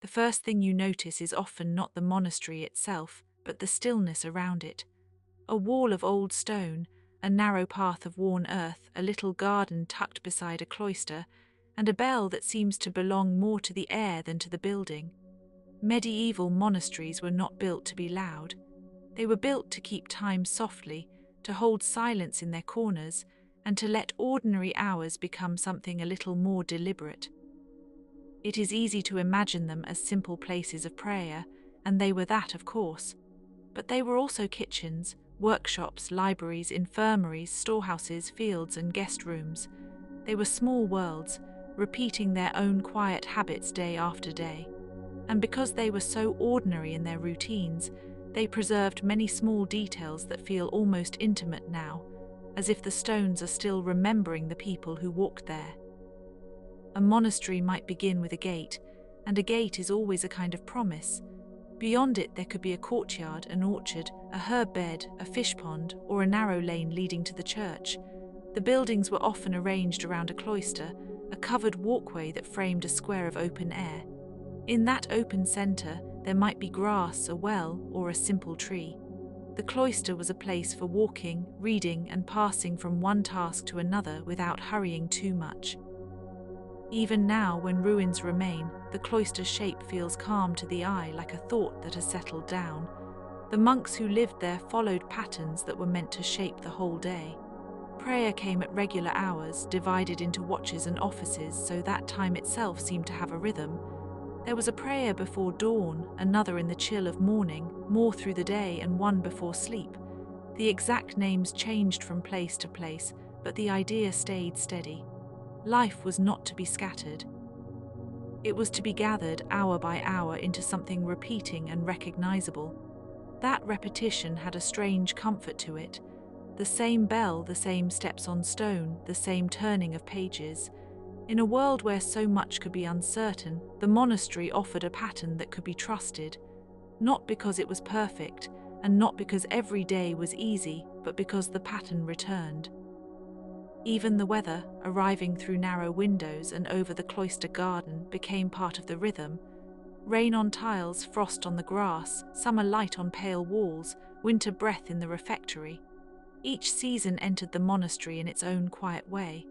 The first thing you notice is often not the monastery itself, but the stillness around it. A wall of old stone, a narrow path of worn earth, a little garden tucked beside a cloister, and a bell that seems to belong more to the air than to the building. Medieval monasteries were not built to be loud. They were built to keep time softly, to hold silence in their corners, and to let ordinary hours become something a little more deliberate. It is easy to imagine them as simple places of prayer, and they were that, of course. But they were also kitchens, workshops, libraries, infirmaries, storehouses, fields, and guest rooms. They were small worlds, repeating their own quiet habits day after day. And because they were so ordinary in their routines, they preserved many small details that feel almost intimate now, as if the stones are still remembering the people who walked there. A monastery might begin with a gate, and a gate is always a kind of promise. Beyond it there could be a courtyard, an orchard, a herb bed, a fish pond, or a narrow lane leading to the church. The buildings were often arranged around a cloister, a covered walkway that framed a square of open air. In that open centre, there might be grass, a well, or a simple tree. The cloister was a place for walking, reading, and passing from one task to another without hurrying too much. Even now, when ruins remain, the cloister's shape feels calm to the eye, like a thought that has settled down. The monks who lived there followed patterns that were meant to shape the whole day. Prayer came at regular hours, divided into watches and offices, so that time itself seemed to have a rhythm. There was a prayer before dawn, another in the chill of morning, more through the day, and one before sleep. The exact names changed from place to place, but the idea stayed steady. Life was not to be scattered. It was to be gathered hour by hour into something repeating and recognizable. That repetition had a strange comfort to it. The same bell, the same steps on stone, the same turning of pages. In a world where so much could be uncertain, the monastery offered a pattern that could be trusted, not because it was perfect, and not because every day was easy, but because the pattern returned. Even the weather, arriving through narrow windows and over the cloister garden, became part of the rhythm. Rain on tiles, frost on the grass, summer light on pale walls, winter breath in the refectory. Each season entered the monastery in its own quiet way.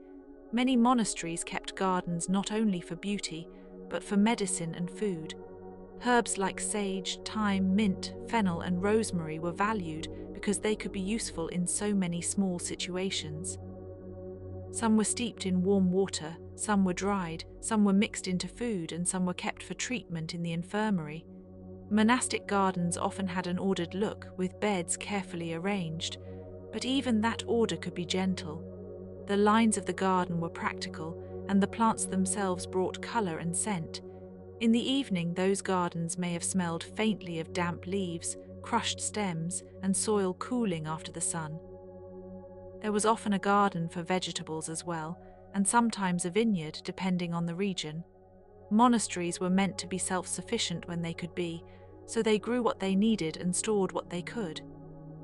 Many monasteries kept gardens not only for beauty, but for medicine and food. Herbs like sage, thyme, mint, fennel, and rosemary were valued because they could be useful in so many small situations. Some were steeped in warm water, some were dried, some were mixed into food, and some were kept for treatment in the infirmary. Monastic gardens often had an ordered look, with beds carefully arranged, but even that order could be gentle. The lines of the garden were practical, and the plants themselves brought colour and scent. In the evening, those gardens may have smelled faintly of damp leaves, crushed stems, and soil cooling after the sun. There was often a garden for vegetables as well, and sometimes a vineyard, depending on the region. Monasteries were meant to be self-sufficient when they could be, so they grew what they needed and stored what they could.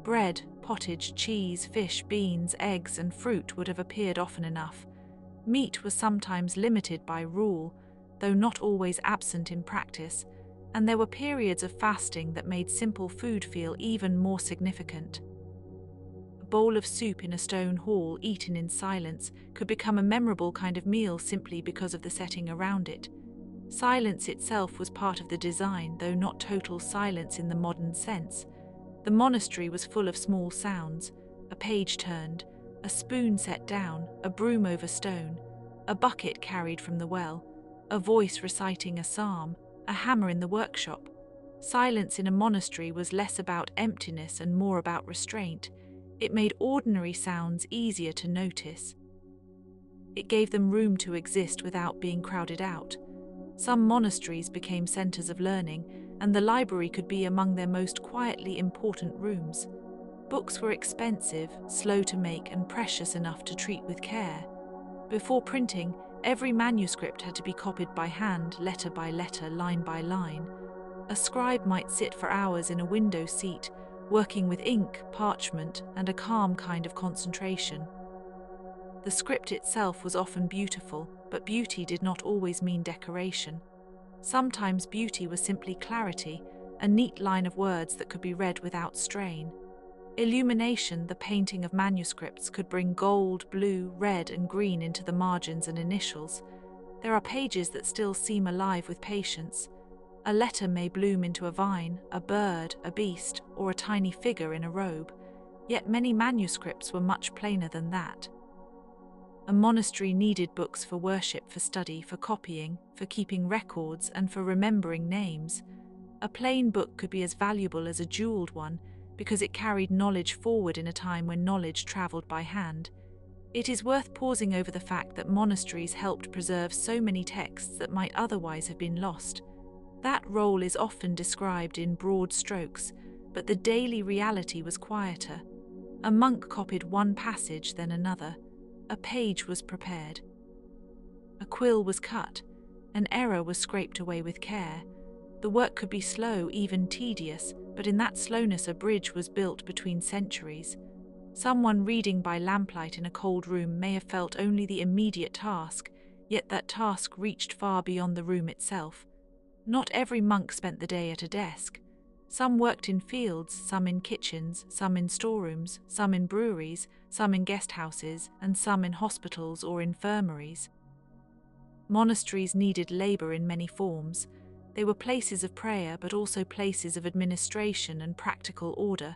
Bread, pottage, cheese, fish, beans, eggs, and fruit would have appeared often enough. Meat was sometimes limited by rule, though not always absent in practice, and there were periods of fasting that made simple food feel even more significant. A bowl of soup in a stone hall, eaten in silence, could become a memorable kind of meal simply because of the setting around it. Silence itself was part of the design, though not total silence in the modern sense. The monastery was full of small sounds: a page turned, a spoon set down, a broom over stone, a bucket carried from the well, a voice reciting a psalm, a hammer in the workshop. Silence in a monastery was less about emptiness and more about restraint. It made ordinary sounds easier to notice. It gave them room to exist without being crowded out. Some monasteries became centers of learning, and the library could be among their most quietly important rooms. Books were expensive, slow to make, and precious enough to treat with care. Before printing, every manuscript had to be copied by hand, letter by letter, line by line. A scribe might sit for hours in a window seat, working with ink, parchment, and a calm kind of concentration. The script itself was often beautiful, but beauty did not always mean decoration. Sometimes beauty was simply clarity, a neat line of words that could be read without strain. Illumination, the painting of manuscripts, could bring gold, blue, red, and green into the margins and initials. There are pages that still seem alive with patience. A letter may bloom into a vine, a bird, a beast, or a tiny figure in a robe, yet many manuscripts were much plainer than that. A monastery needed books for worship, for study, for copying, for keeping records, and for remembering names. A plain book could be as valuable as a jeweled one because it carried knowledge forward in a time when knowledge travelled by hand. It is worth pausing over the fact that monasteries helped preserve so many texts that might otherwise have been lost. That role is often described in broad strokes, but the daily reality was quieter. A monk copied one passage, then another. A page was prepared. A quill was cut. An error was scraped away with care. The work could be slow, even tedious, but in that slowness a bridge was built between centuries. Someone reading by lamplight in a cold room may have felt only the immediate task, yet that task reached far beyond the room itself. Not every monk spent the day at a desk. Some worked in fields, some in kitchens, some in storerooms, some in breweries, some in guest houses, and some in hospitals or infirmaries. Monasteries needed labor in many forms. They were places of prayer, but also places of administration and practical order.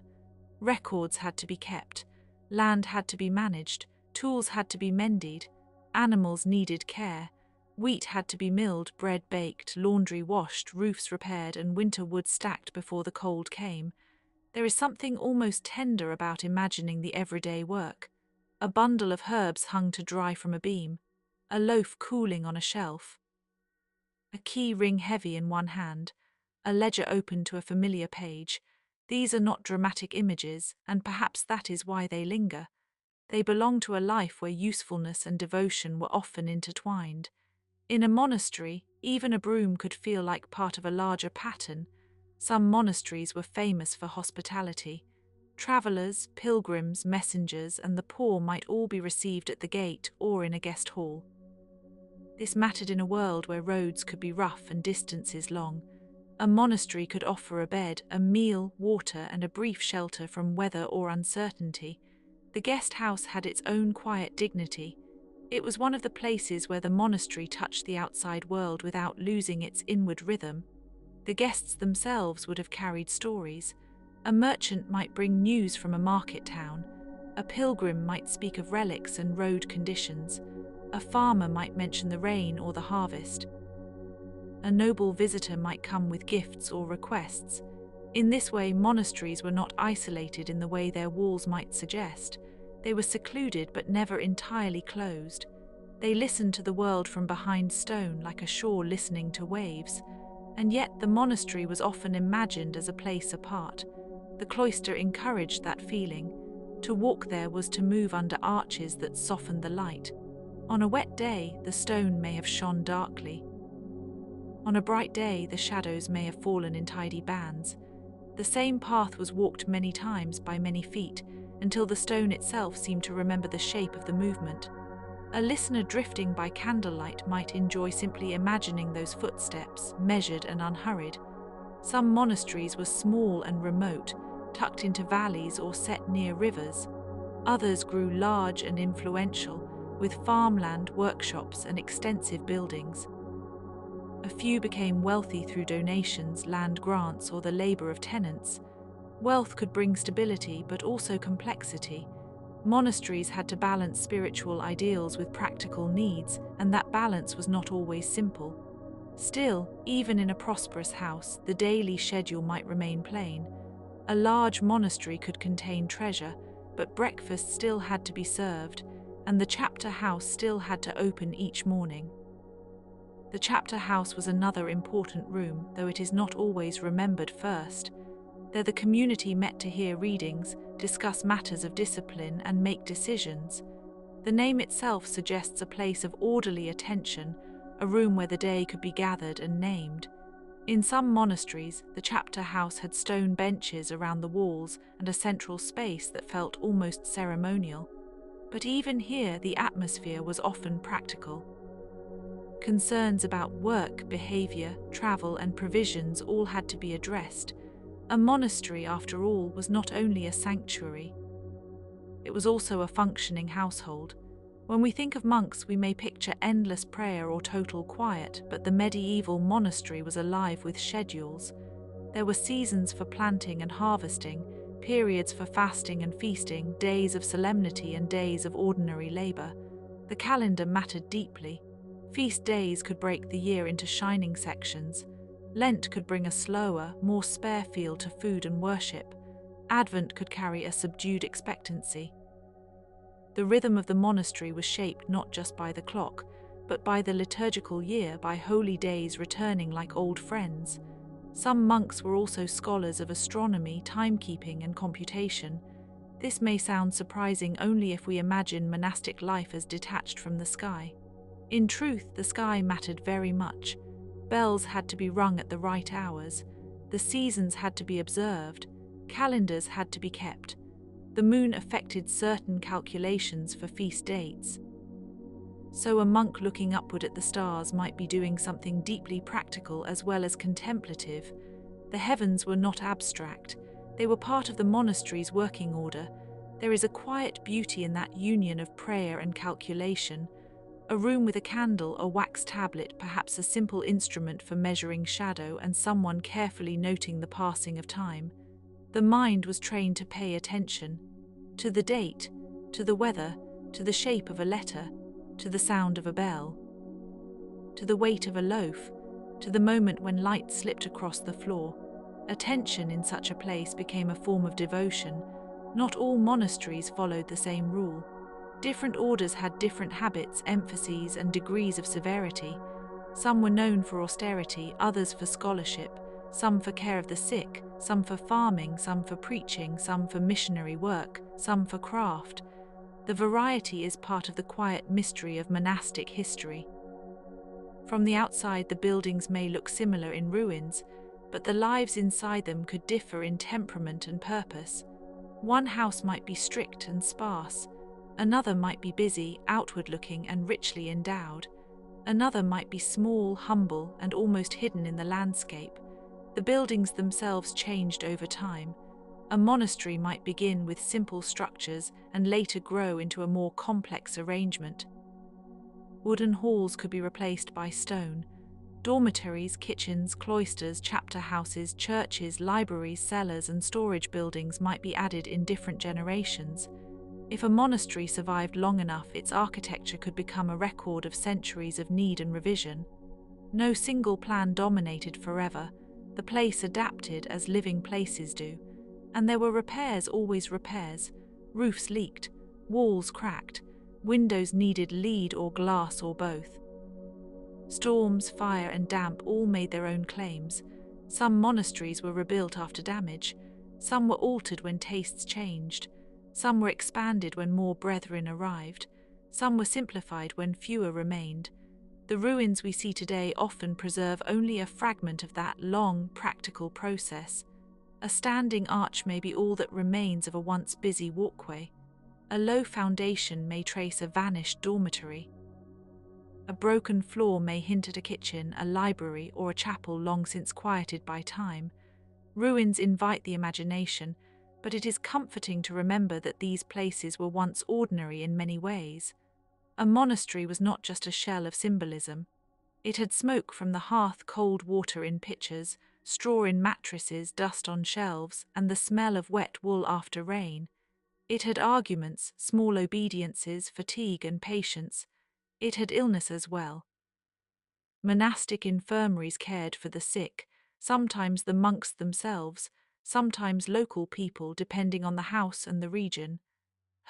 Records had to be kept, land had to be managed, tools had to be mended, animals needed care, wheat had to be milled, bread baked, laundry washed, roofs repaired, and winter wood stacked before the cold came. There is something almost tender about imagining the everyday work. A bundle of herbs hung to dry from a beam, a loaf cooling on a shelf, a key ring heavy in one hand, a ledger open to a familiar page. These are not dramatic images, and perhaps that is why they linger. They belong to a life where usefulness and devotion were often intertwined. In a monastery, even a broom could feel like part of a larger pattern. Some monasteries were famous for hospitality. Travelers, pilgrims, messengers, and the poor might all be received at the gate or in a guest hall. This mattered in a world where roads could be rough and distances long. A monastery could offer a bed, a meal, water, and a brief shelter from weather or uncertainty. The guest house had its own quiet dignity. It was one of the places where the monastery touched the outside world without losing its inward rhythm. The guests themselves would have carried stories. A merchant might bring news from a market town. A pilgrim might speak of relics and road conditions. A farmer might mention the rain or the harvest. A noble visitor might come with gifts or requests. In this way, monasteries were not isolated in the way their walls might suggest. They were secluded but never entirely closed. They listened to the world from behind stone like a shore listening to waves. And yet the monastery was often imagined as a place apart. The cloister encouraged that feeling. To walk there was to move under arches that softened the light. On a wet day, the stone may have shone darkly. On a bright day, the shadows may have fallen in tidy bands. The same path was walked many times by many feet, until the stone itself seemed to remember the shape of the movement. A listener drifting by candlelight might enjoy simply imagining those footsteps, measured and unhurried. Some monasteries were small and remote, tucked into valleys or set near rivers. Others grew large and influential, with farmland, workshops, and extensive buildings. A few became wealthy through donations, land grants, or the labor of tenants. Wealth could bring stability, but also complexity. Monasteries had to balance spiritual ideals with practical needs, and that balance was not always simple. Still, even in a prosperous house, the daily schedule might remain plain. A large monastery could contain treasure, but breakfast still had to be served, and the chapter house still had to open each morning. The chapter house was another important room, though it is not always remembered first. There the community met to hear readings, discuss matters of discipline, and make decisions. The name itself suggests a place of orderly attention, a room where the day could be gathered and named. In some monasteries, the chapter house had stone benches around the walls and a central space that felt almost ceremonial. But even here, the atmosphere was often practical. Concerns about work, behavior, travel, and provisions all had to be addressed. A monastery, after all, was not only a sanctuary, it was also a functioning household. When we think of monks, we may picture endless prayer or total quiet, but the medieval monastery was alive with schedules. There were seasons for planting and harvesting, periods for fasting and feasting, days of solemnity and days of ordinary labor. The calendar mattered deeply. Feast days could break the year into shining sections. Lent could bring a slower, more spare feel to food and worship. Advent could carry a subdued expectancy. The rhythm of the monastery was shaped not just by the clock, but by the liturgical year, by holy days returning like old friends. Some monks were also scholars of astronomy, timekeeping, and computation. This may sound surprising only if we imagine monastic life as detached from the sky. In truth, the sky mattered very much. Bells had to be rung at the right hours. The seasons had to be observed. Calendars had to be kept. The moon affected certain calculations for feast dates. So a monk looking upward at the stars might be doing something deeply practical as well as contemplative. The heavens were not abstract. They were part of the monastery's working order. There is a quiet beauty in that union of prayer and calculation. A room with a candle, a wax tablet, perhaps a simple instrument for measuring shadow, and someone carefully noting the passing of time. The mind was trained to pay attention to the date, to the weather, to the shape of a letter, to the sound of a bell, to the weight of a loaf, to the moment when light slipped across the floor. Attention in such a place became a form of devotion. Not all monasteries followed the same rule. Different orders had different habits, emphases, and degrees of severity. Some were known for austerity, others for scholarship, some for care of the sick, some for farming, some for preaching, some for missionary work, some for craft. The variety is part of the quiet mystery of monastic history. From the outside, the buildings may look similar in ruins, but the lives inside them could differ in temperament and purpose. One house might be strict and sparse. Another might be busy, outward-looking, and richly endowed. Another might be small, humble, and almost hidden in the landscape. The buildings themselves changed over time. A monastery might begin with simple structures and later grow into a more complex arrangement. Wooden halls could be replaced by stone. Dormitories, kitchens, cloisters, chapter houses, churches, libraries, cellars, and storage buildings might be added in different generations. If a monastery survived long enough, its architecture could become a record of centuries of need and revision. No single plan dominated forever. The place adapted as living places do. And there were repairs, always repairs. Roofs leaked, walls cracked, windows needed lead or glass or both. Storms, fire, and damp all made their own claims. Some monasteries were rebuilt after damage. Some were altered when tastes changed. Some were expanded when more brethren arrived. Some were simplified when fewer remained. The ruins we see today often preserve only a fragment of that long, practical process. A standing arch may be all that remains of a once busy walkway. A low foundation may trace a vanished dormitory. A broken floor may hint at a kitchen, a library, or a chapel long since quieted by time. Ruins invite the imagination, but it is comforting to remember that these places were once ordinary in many ways. A monastery was not just a shell of symbolism. It had smoke from the hearth, cold water in pitchers, straw in mattresses, dust on shelves, and the smell of wet wool after rain. It had arguments, small obediences, fatigue and patience. It had illness as well. Monastic infirmaries cared for the sick, sometimes the monks themselves, sometimes local people depending on the house and the region.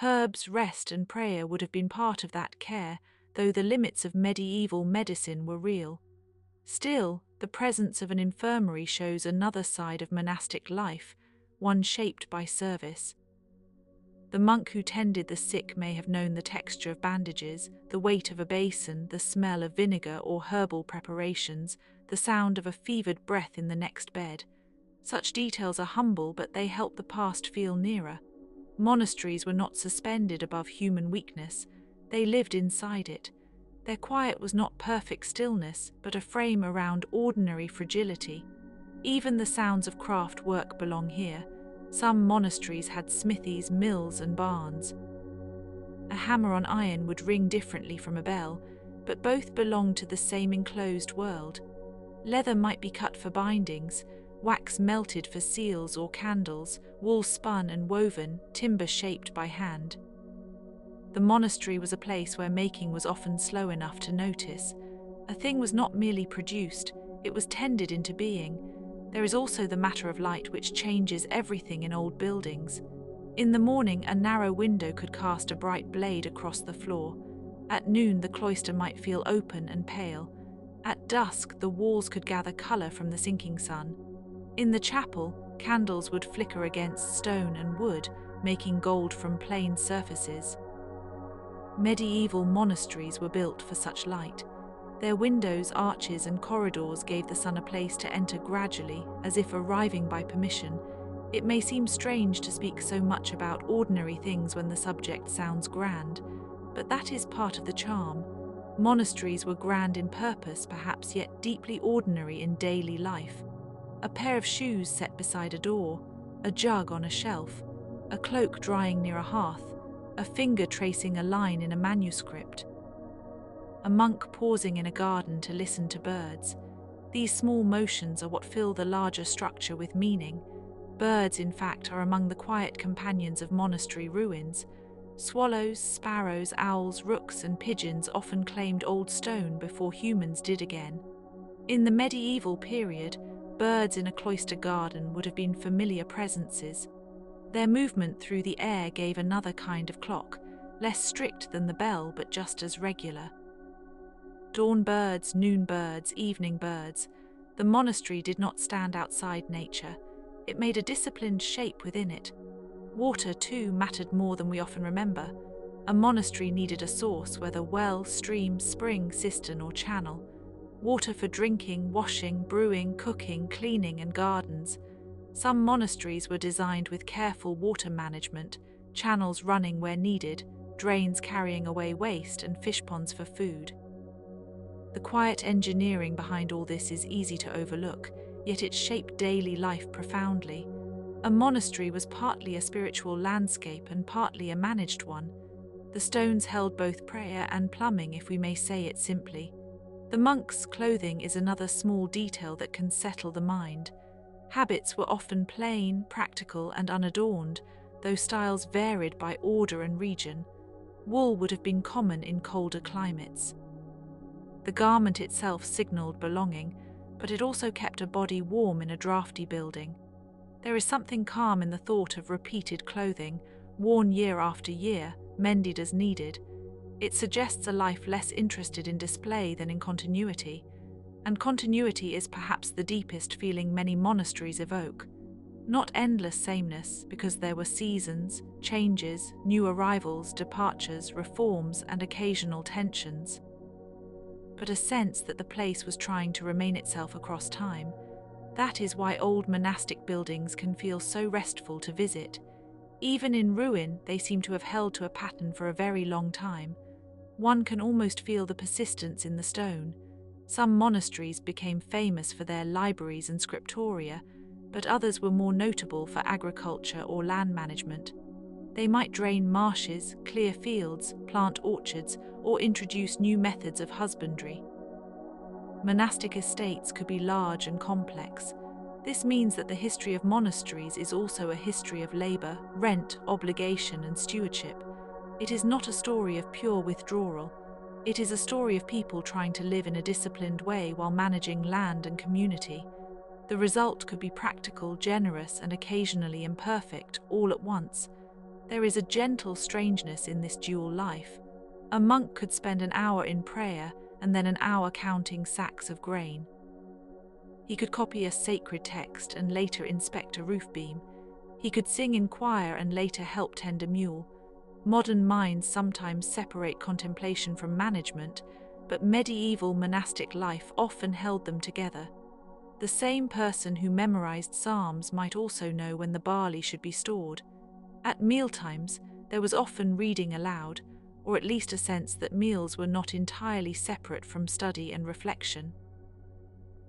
Herbs, rest and prayer would have been part of that care, though the limits of medieval medicine were real. Still, the presence of an infirmary shows another side of monastic life, one shaped by service. The monk who tended the sick may have known the texture of bandages, the weight of a basin, the smell of vinegar or herbal preparations, the sound of a fevered breath in the next bed. Such details are humble, but they help the past feel nearer. Monasteries were not suspended above human weakness, they lived inside it. Their quiet was not perfect stillness, but a frame around ordinary fragility. Even the sounds of craft work belong here. Some monasteries had smithies, mills, and barns. A hammer on iron would ring differently from a bell, but both belonged to the same enclosed world. Leather might be cut for bindings, wax melted for seals or candles, wool spun and woven, timber shaped by hand. The monastery was a place where making was often slow enough to notice. A thing was not merely produced, it was tended into being. There is also the matter of light, which changes everything in old buildings. In the morning, a narrow window could cast a bright blade across the floor. At noon, the cloister might feel open and pale. At dusk, the walls could gather colour from the sinking sun. In the chapel, candles would flicker against stone and wood, making gold from plain surfaces. Medieval monasteries were built for such light. Their windows, arches, and corridors gave the sun a place to enter gradually, as if arriving by permission. It may seem strange to speak so much about ordinary things when the subject sounds grand, but that is part of the charm. Monasteries were grand in purpose, perhaps, yet deeply ordinary in daily life. A pair of shoes set beside a door, a jug on a shelf, a cloak drying near a hearth, a finger tracing a line in a manuscript. A monk pausing in a garden to listen to birds. These small motions are what fill the larger structure with meaning. Birds, in fact, are among the quiet companions of monastery ruins. Swallows, sparrows, owls, rooks, and pigeons often claimed old stone before humans did again. In the medieval period, birds in a cloister garden would have been familiar presences. Their movement through the air gave another kind of clock, less strict than the bell but just as regular. Dawn birds, noon birds, evening birds. The monastery did not stand outside nature. It made a disciplined shape within it. Water, too, mattered more than we often remember. A monastery needed a source, whether well, stream, spring, cistern, or channel. Water for drinking, washing, brewing, cooking, cleaning, and gardens. Some monasteries were designed with careful water management, channels running where needed, drains carrying away waste, and fish ponds for food. The quiet engineering behind all this is easy to overlook, yet it shaped daily life profoundly. A monastery was partly a spiritual landscape and partly a managed one. The stones held both prayer and plumbing, if we may say it simply. The monk's clothing is another small detail that can settle the mind. Habits were often plain, practical, and unadorned, though styles varied by order and region. Wool would have been common in colder climates. The garment itself signalled belonging, but it also kept a body warm in a draughty building. There is something calm in the thought of repeated clothing, worn year after year, mended as needed. It suggests a life less interested in display than in continuity, and continuity is perhaps the deepest feeling many monasteries evoke. Not endless sameness, because there were seasons, changes, new arrivals, departures, reforms, and occasional tensions, but a sense that the place was trying to remain itself across time. That is why old monastic buildings can feel so restful to visit. Even in ruin, they seem to have held to a pattern for a very long time. One can almost feel the persistence in the stone. Some monasteries became famous for their libraries and scriptoria, but others were more notable for agriculture or land management. They might drain marshes, clear fields, plant orchards, or introduce new methods of husbandry. Monastic estates could be large and complex. This means that the history of monasteries is also a history of labour, rent, obligation, and stewardship. It is not a story of pure withdrawal. It is a story of people trying to live in a disciplined way while managing land and community. The result could be practical, generous, and occasionally imperfect, all at once. There is a gentle strangeness in this dual life. A monk could spend an hour in prayer and then an hour counting sacks of grain. He could copy a sacred text and later inspect a roof beam. He could sing in choir and later help tend a mule. Modern minds sometimes separate contemplation from management, but medieval monastic life often held them together. The same person who memorized psalms might also know when the barley should be stored. At mealtimes, there was often reading aloud. or at least a sense that meals were not entirely separate from study and reflection.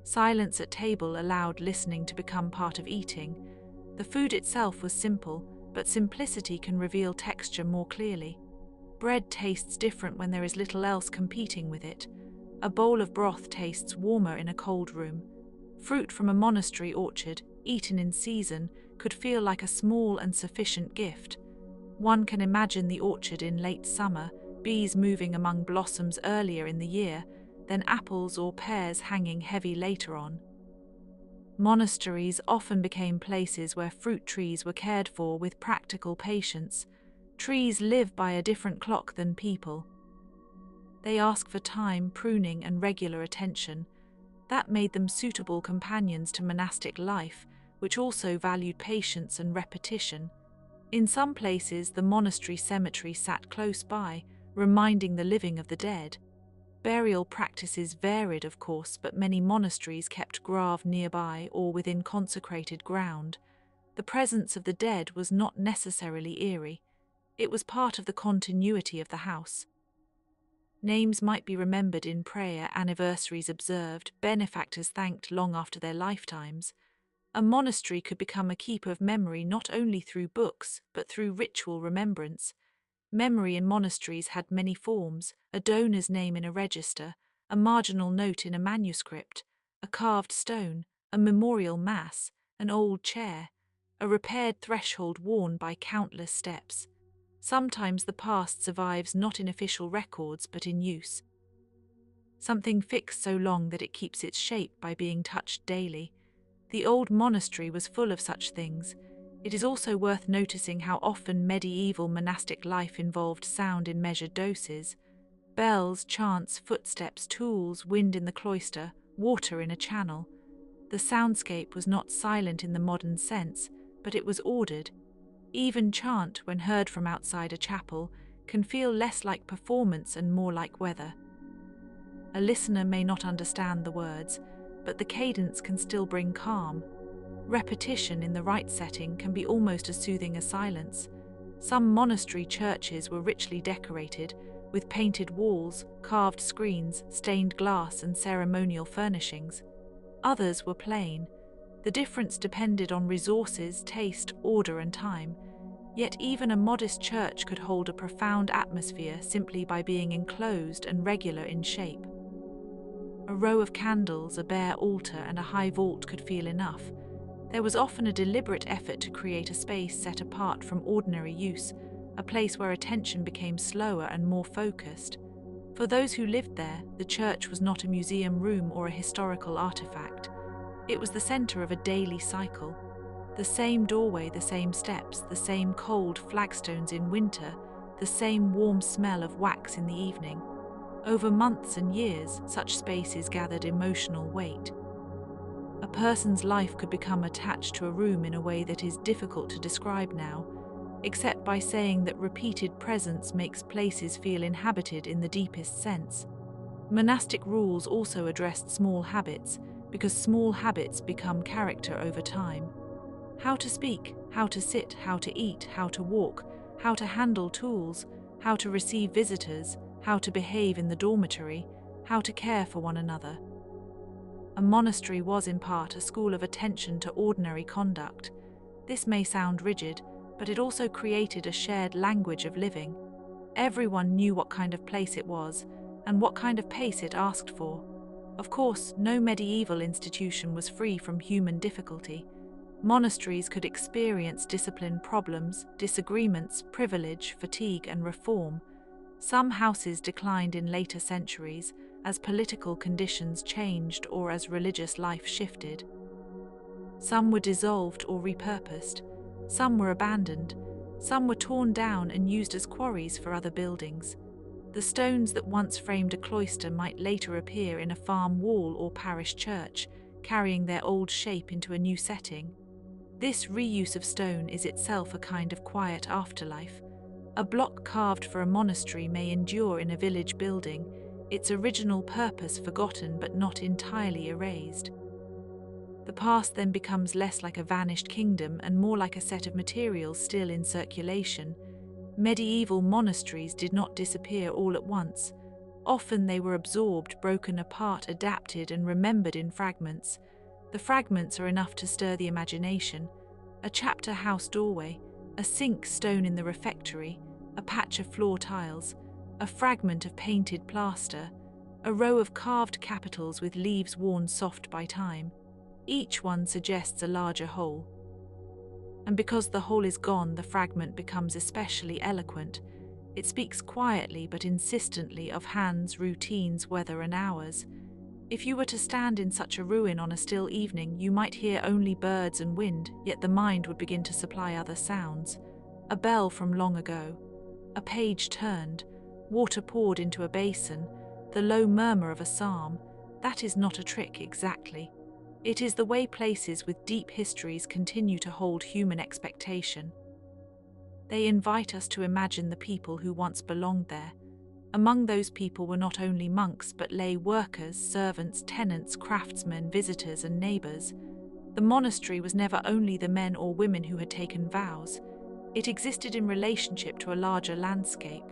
Silence at table allowed listening to become part of eating. The food itself was simple, but simplicity can reveal texture more clearly. Bread tastes different when there is little else competing with it. A bowl of broth tastes warmer in a cold room. Fruit from a monastery orchard, eaten in season, could feel like a small and sufficient gift. One can imagine the orchard in late summer, bees moving among blossoms earlier in the year, then apples or pears hanging heavy later on. Monasteries often became places where fruit trees were cared for with practical patience. Trees live by a different clock than people. They ask for time, pruning, and regular attention. That made them suitable companions to monastic life, which also valued patience and repetition. In some places, the monastery cemetery sat close by, reminding the living of the dead. Burial practices varied, of course, but many monasteries kept grave nearby or within consecrated ground. The presence of the dead was not necessarily eerie. It was part of the continuity of the house. Names might be remembered in prayer, anniversaries observed, benefactors thanked long after their lifetimes. A monastery could become a keep of memory not only through books, but through ritual remembrance. Memory in monasteries had many forms: a donor's name in a register, a marginal note in a manuscript, a carved stone, a memorial mass, an old chair, a repaired threshold worn by countless steps. Sometimes the past survives not in official records but in use. Something fixed so long that it keeps its shape by being touched daily. The old monastery was full of such things. It is also worth noticing how often medieval monastic life involved sound in measured doses. Bells, chants, footsteps, tools, wind in the cloister, water in a channel. The soundscape was not silent in the modern sense, but it was ordered. Even chant, when heard from outside a chapel, can feel less like performance and more like weather. A listener may not understand the words, but the cadence can still bring calm. Repetition in the right setting can be almost as soothing as silence. Some monastery churches were richly decorated, with painted walls, carved screens, stained glass, and ceremonial furnishings. Others were plain. The difference depended on resources, taste, order, and time. Yet even a modest church could hold a profound atmosphere simply by being enclosed and regular in shape. A row of candles, a bare altar, and a high vault could feel enough. There was often a deliberate effort to create a space set apart from ordinary use, a place where attention became slower and more focused. For those who lived there, the church was not a museum room or a historical artifact. It was the center of a daily cycle. The same doorway, the same steps, the same cold flagstones in winter, the same warm smell of wax in the evening. Over months and years, such spaces gathered emotional weight. A person's life could become attached to a room in a way that is difficult to describe now, except by saying that repeated presence makes places feel inhabited in the deepest sense. Monastic rules also addressed small habits, because small habits become character over time. How to speak, how to sit, how to eat, how to walk, how to handle tools, how to receive visitors, how to behave in the dormitory, how to care for one another. A monastery was in part a school of attention to ordinary conduct. This may sound rigid, but it also created a shared language of living. Everyone knew what kind of place it was, and what kind of pace it asked for. Of course, no medieval institution was free from human difficulty. Monasteries could experience discipline problems, disagreements, privilege, fatigue, and reform. Some houses declined in later centuries as political conditions changed or as religious life shifted. Some were dissolved or repurposed. Some were abandoned. Some were torn down and used as quarries for other buildings. The stones that once framed a cloister might later appear in a farm wall or parish church, carrying their old shape into a new setting. This reuse of stone is itself a kind of quiet afterlife. A block carved for a monastery may endure in a village building, its original purpose forgotten but not entirely erased. The past then becomes less like a vanished kingdom and more like a set of materials still in circulation. Medieval monasteries did not disappear all at once. Often they were absorbed, broken apart, adapted, and remembered in fragments. The fragments are enough to stir the imagination. A chapter house doorway, a sink stone in the refectory, a patch of floor tiles, a fragment of painted plaster, a row of carved capitals with leaves worn soft by time. Each one suggests a larger whole. And because the whole is gone, the fragment becomes especially eloquent. It speaks quietly but insistently of hands, routines, weather, and hours. If you were to stand in such a ruin on a still evening, you might hear only birds and wind, yet the mind would begin to supply other sounds. A bell from long ago, a page turned, water poured into a basin, the low murmur of a psalm. That is not a trick exactly. It is the way places with deep histories continue to hold human expectation. They invite us to imagine the people who once belonged there. Among those people were not only monks but lay workers, servants, tenants, craftsmen, visitors, and neighbours. The monastery was never only the men or women who had taken vows. It existed in relationship to a larger landscape.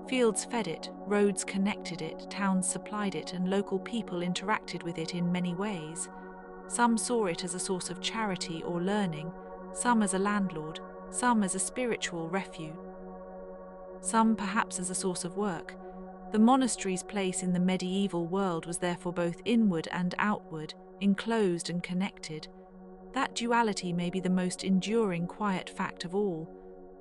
Fields fed it, roads connected it, towns supplied it, and local people interacted with it in many ways. Some saw it as a source of charity or learning, some as a landlord, some as a spiritual refuge, some perhaps as a source of work. The monastery's place in the medieval world was therefore both inward and outward, enclosed and connected. That duality may be the most enduring quiet fact of all.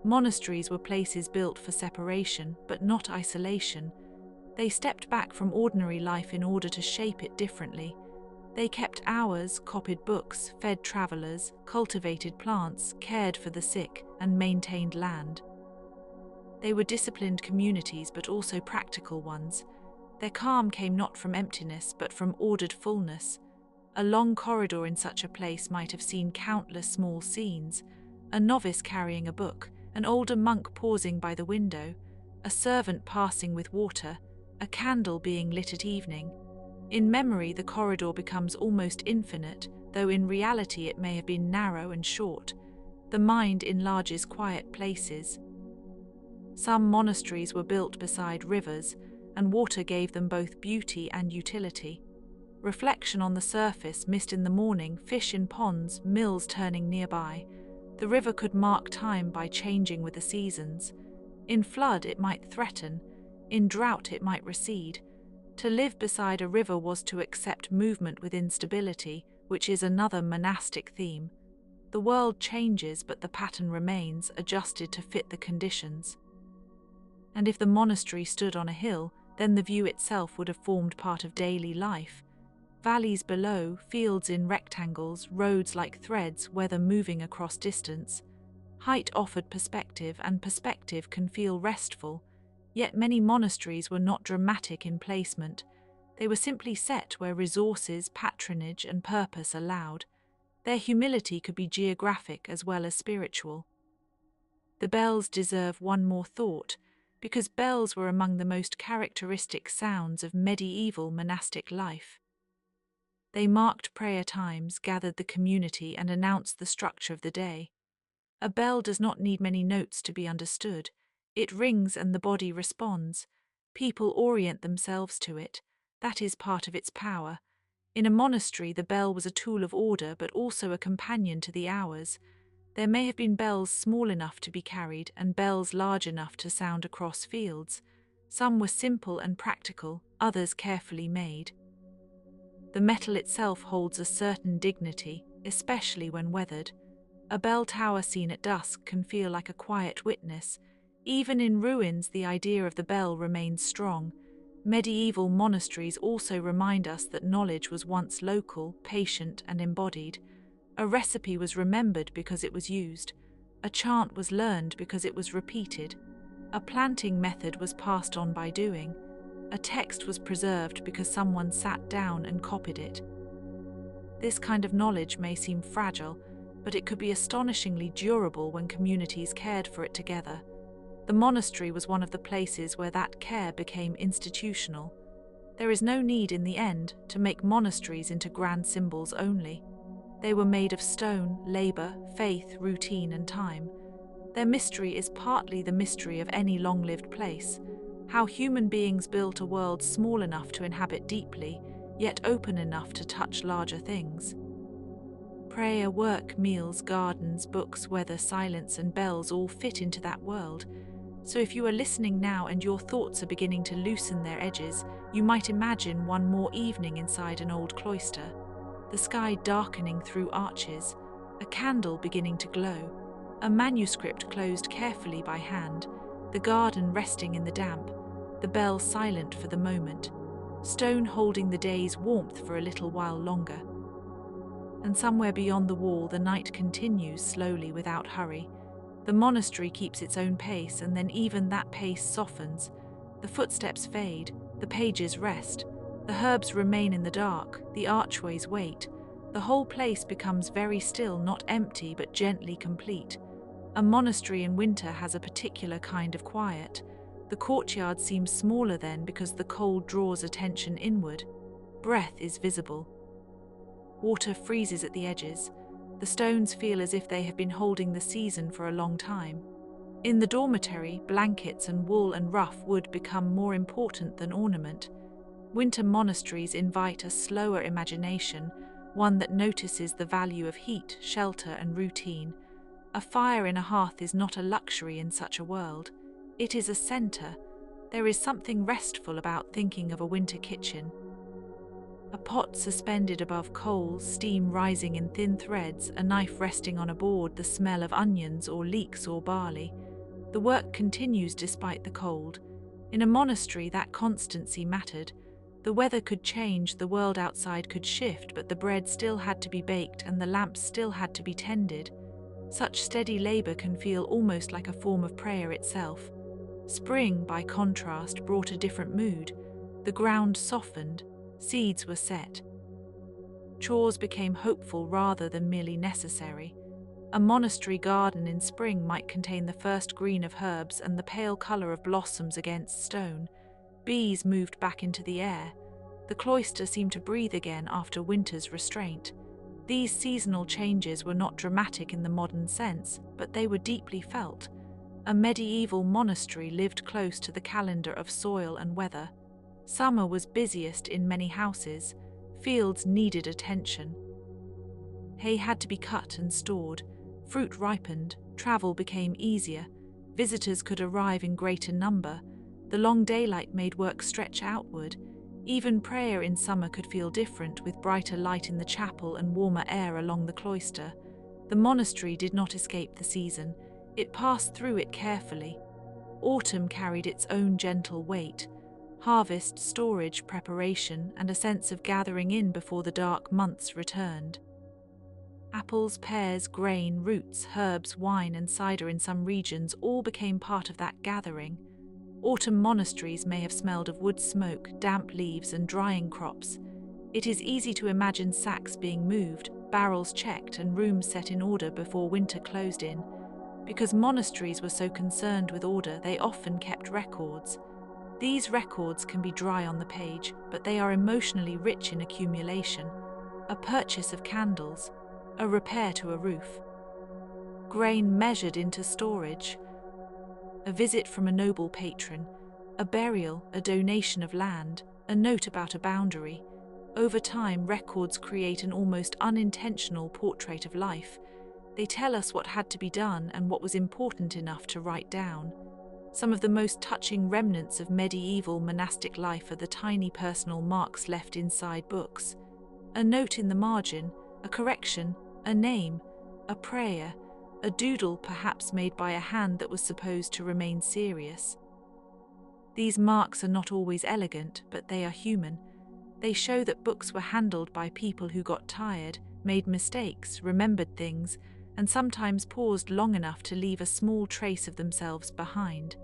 Monasteries were places built for separation, but not isolation. They stepped back from ordinary life in order to shape it differently. They kept hours, copied books, fed travelers, cultivated plants, cared for the sick, and maintained land. They were disciplined communities, but also practical ones. Their calm came not from emptiness, but from ordered fullness. A long corridor in such a place might have seen countless small scenes: a novice carrying a book, an older monk pausing by the window, a servant passing with water, a candle being lit at evening. In memory, the corridor becomes almost infinite, though in reality it may have been narrow and short. The mind enlarges quiet places. Some monasteries were built beside rivers, and water gave them both beauty and utility. Reflection on the surface, mist in the morning, fish in ponds, mills turning nearby. The river could mark time by changing with the seasons. In flood it might threaten, in drought it might recede. To live beside a river was to accept movement with instability, which is another monastic theme. The world changes, but the pattern remains, adjusted to fit the conditions. And if the monastery stood on a hill, then the view itself would have formed part of daily life. Valleys below, fields in rectangles, roads like threads, weather moving across distance. Height offered perspective, and perspective can feel restful. Yet many monasteries were not dramatic in placement. They were simply set where resources, patronage, and purpose allowed. Their humility could be geographic as well as spiritual. The bells deserve one more thought, because bells were among the most characteristic sounds of medieval monastic life. They marked prayer times, gathered the community, and announced the structure of the day. A bell does not need many notes to be understood. It rings and the body responds. People orient themselves to it. That is part of its power. In a monastery, the bell was a tool of order, but also a companion to the hours. There may have been bells small enough to be carried and bells large enough to sound across fields. Some were simple and practical, others carefully made. The metal itself holds a certain dignity, especially when weathered. A bell tower seen at dusk can feel like a quiet witness. Even in ruins, the idea of the bell remains strong. Medieval monasteries also remind us that knowledge was once local, patient, and embodied. A recipe was remembered because it was used. A chant was learned because it was repeated. A planting method was passed on by doing. A text was preserved because someone sat down and copied it. This kind of knowledge may seem fragile, but it could be astonishingly durable when communities cared for it together. The monastery was one of the places where that care became institutional. There is no need in the end to make monasteries into grand symbols only. They were made of stone, labour, faith, routine, and time. Their mystery is partly the mystery of any long-lived place, how human beings built a world small enough to inhabit deeply, yet open enough to touch larger things. Prayer, work, meals, gardens, books, weather, silence, and bells all fit into that world. So if you are listening now and your thoughts are beginning to loosen their edges, you might imagine one more evening inside an old cloister, the sky darkening through arches, a candle beginning to glow, a manuscript closed carefully by hand, the garden resting in the damp, the bell silent for the moment, stone holding the day's warmth for a little while longer. And somewhere beyond the wall the night continues slowly without hurry. The monastery keeps its own pace, and then even that pace softens. The footsteps fade, the pages rest, the herbs remain in the dark, the archways wait. The whole place becomes very still, not empty but gently complete. A monastery in winter has a particular kind of quiet. The courtyard seems smaller then because the cold draws attention inward. Breath is visible. Water freezes at the edges. The stones feel as if they have been holding the season for a long time. In the dormitory, blankets and wool and rough wood become more important than ornament. Winter monasteries invite a slower imagination, one that notices the value of heat, shelter, and routine. A fire in a hearth is not a luxury in such a world. It is a center. There is something restful about thinking of a winter kitchen. A pot suspended above coals, steam rising in thin threads, a knife resting on a board, the smell of onions or leeks or barley. The work continues despite the cold. In a monastery, that constancy mattered. The weather could change, the world outside could shift, but the bread still had to be baked and the lamps still had to be tended. Such steady labor can feel almost like a form of prayer itself. Spring, by contrast, brought a different mood. The ground softened. Seeds were set. Chores became hopeful rather than merely necessary. A monastery garden in spring might contain the first green of herbs and the pale color of blossoms against stone. Bees moved back into the air. The cloister seemed to breathe again after winter's restraint. These seasonal changes were not dramatic in the modern sense, but they were deeply felt. A medieval monastery lived close to the calendar of soil and weather. Summer was busiest in many houses. Fields needed attention. Hay had to be cut and stored. Fruit ripened. Travel became easier. Visitors could arrive in greater number. The long daylight made work stretch outward. Even prayer in summer could feel different, with brighter light in the chapel and warmer air along the cloister. The monastery did not escape the season. It passed through it carefully. Autumn carried its own gentle weight. Harvest, storage, preparation, and a sense of gathering in before the dark months returned. Apples, pears, grain, roots, herbs, wine, and cider in some regions all became part of that gathering. Autumn monasteries may have smelled of wood smoke, damp leaves, and drying crops. It is easy to imagine sacks being moved, barrels checked, and rooms set in order before winter closed in. Because monasteries were so concerned with order, they often kept records. These records can be dry on the page, but they are emotionally rich in accumulation. A purchase of candles, a repair to a roof, grain measured into storage, a visit from a noble patron, a burial, a donation of land, a note about a boundary. Over time, records create an almost unintentional portrait of life. They tell us what had to be done and what was important enough to write down. Some of the most touching remnants of medieval monastic life are the tiny personal marks left inside books. A note in the margin, a correction, a name, a prayer, a doodle perhaps made by a hand that was supposed to remain serious. These marks are not always elegant, but they are human. They show that books were handled by people who got tired, made mistakes, remembered things, and sometimes paused long enough to leave a small trace of themselves behind.